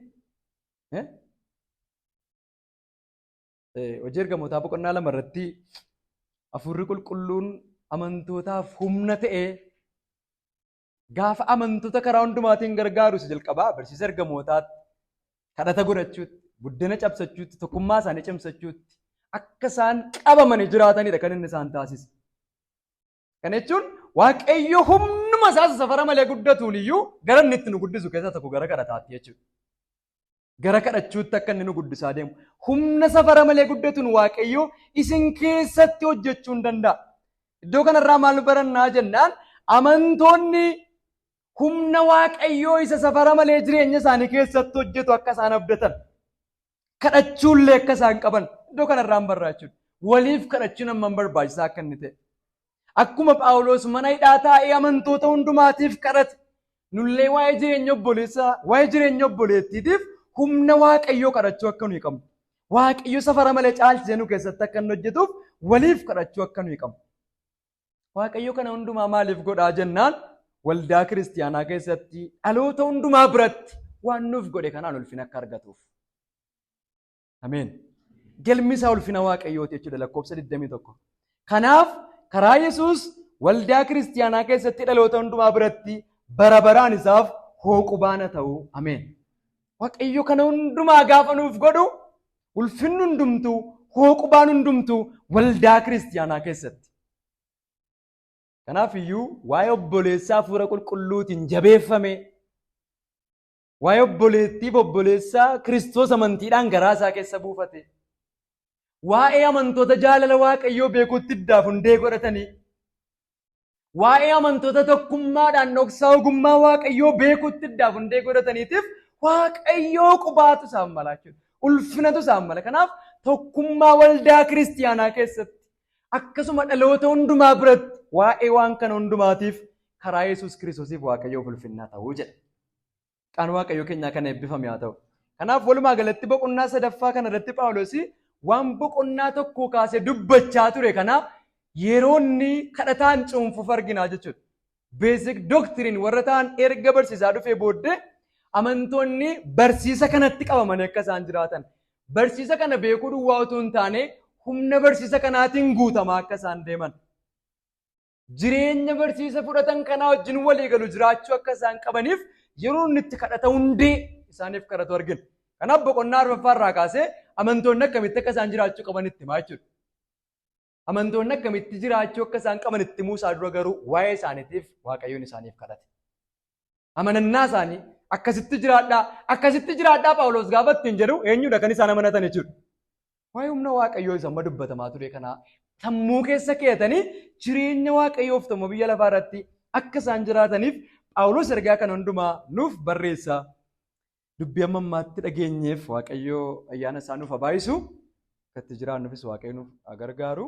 Hojii ergamootaa boqonnaa 2 irratti Hafuurri Qulqulluun amantootaaf humna ta'ee gaafa amantoota karaa hundumaatiin gargaaru isa jalqabaa barsiisa ergamootaatti kadhata godhachuutti, buddena cabsachuutti, tokkummaa isaanii cimsachuutti akka isaan qabamanii jiraatanidha kan inni isaan taasise. Kana jechuun Waaqayyo humnuma isaas safara malee guddatuun iyyuu gara inni itti nu guddisu keessaa tokko gara kadhataatti jechuudha. Gara kadhachuutti akka inni nu guddisaa deemu. Humna safara malee guddatuun Waaqayyo isin keessatti hojjechuu hin danda'a. Iddoo kanarraa maal barannaa jennaan amantoonni humna Waaqayyoo isa safara malee jireenya isaanii keessatti hojjetu akka isaan abdatan. Kadhachuullee akka isaan qaban iddoo kanarraa hin barraachuudha. Waliif kadhachuun hammam barbaachisaa akka inni ta'e. Akkuma Phaawulos mana hidhaa taa'ee amantoota hundumaatiif kadhate nullee waa'ee jireenya obboleessaa, waa'ee jireenya obboleettiitiif humna Waaqayyoo kadhachuu akka nuyi qabnu. Waaqayyo safara malee caalchisee nu keessatti akka inni hojjetuuf waliif kadhachuu akka nuyi qabnu. Waaqayyo kana hundumaa maaliif godhaa jennaan waldaa kiristiyaanaa keessatti dhaloota hundumaa biratti waan nuuf godhe kanaan ulfina akka argatuuf. Ameen. Galmi isaa ulfina Waaqayyooti jechuudha lakkoofsa 21. Kanaaf karaa Yesuus waldaa kiristiyaanaa keessatti dhaloota hundumaa biratti bara baraan isaaf hooqubaana ta'uu. Ameen. Waaqayyo kana hundumaa gaafa nuuf godhu ulfinni hundumtuu hooqubaan hundumtuu waldaa kiristiyaanaa keessatti. Kanaaf iyyuu waa'ee obboleessaa Hafuura Qulqulluutiin jabeeffame, waa'ee obboleettiif obboleessaa Kiristoos amantiidhaan garaa isaa keessa buufate, waa'ee amantoota jaalala Waaqayyoo beekuutti iddaaf hundee godhatanii, waa'ee amantoota tokkummaadhaan dhoksaa ogummaa Waaqayyoo beekuutti iddaaf hundee godhataniitiif Waaqayyoo qubaatu isaan mala jechuudha. Ulfinatu isaan mala. Kanaaf tokkummaa waldaa kiristiyaanaa keessatti akkasuma dhaloota hundumaa biratti waa'ee waan kana hundumaatiif karaa Yesuus Kiristoosiif Waaqayyoof ulfinnaa ta'uu jedha. Qaan Waaqayyoo keenyaa kana eebbifame haa ta'u. Kanaaf walumaa galatti boqonnaa 3ffaa kana irratti Phaawulos waan boqonnaa tokko kaasee dubbachaa ture kana yeroo inni kadhataan cuunfuuf arginaa jechuudha. Beesik doktiriin warra ta'an erga barsiisaa dhufee booddee amantoonni barsiisa kanatti qabamanii akka isaan jiraatan. Barsiisa kana beekuu duwwaa utuu hin taane humna barsiisa kanaatiin guutamaa akka isaan deeman. Jireenya barsiisa fudhatan kanaa wajjin walii galu jiraachuu akka isaan qabaniif yeroo inni itti kadhata hundee isaaniif kadhatu argina. Kanaaf boqonnaa 4ffaa irraa kaasee amantoonni akkamitti akka isaan jiraachuu qaban itti himaa jechuudha. Amantoonni akkamitti jiraachuu akka isaan qaban itti himuu isaa dura garuu waa'ee isaaniitiif Waaqayyoon isaaniif kadhate. Amanannaa isaanii akkasitti jiraadhaa Phaawulos gaafa ittiin jedhu eenyudha kan isaan amanatan jechuudha. Waa'ee humna Waaqayyoo isa amma dubbatamaa ture kanaa sammuu keessa keeyatanii jireenya Waaqayyoof ta'u biyya lafaa irratti akka isaan jiraataniif Phaawulos ergaa kana hundumaa nuuf barreessa. dubbii amma ammaatti dhageenyeef Waaqayyoo ayyaana isaa nuuf haa baay'isu. Akkatti jiraannuufis Waaqayyo nuuf haa gargaaru.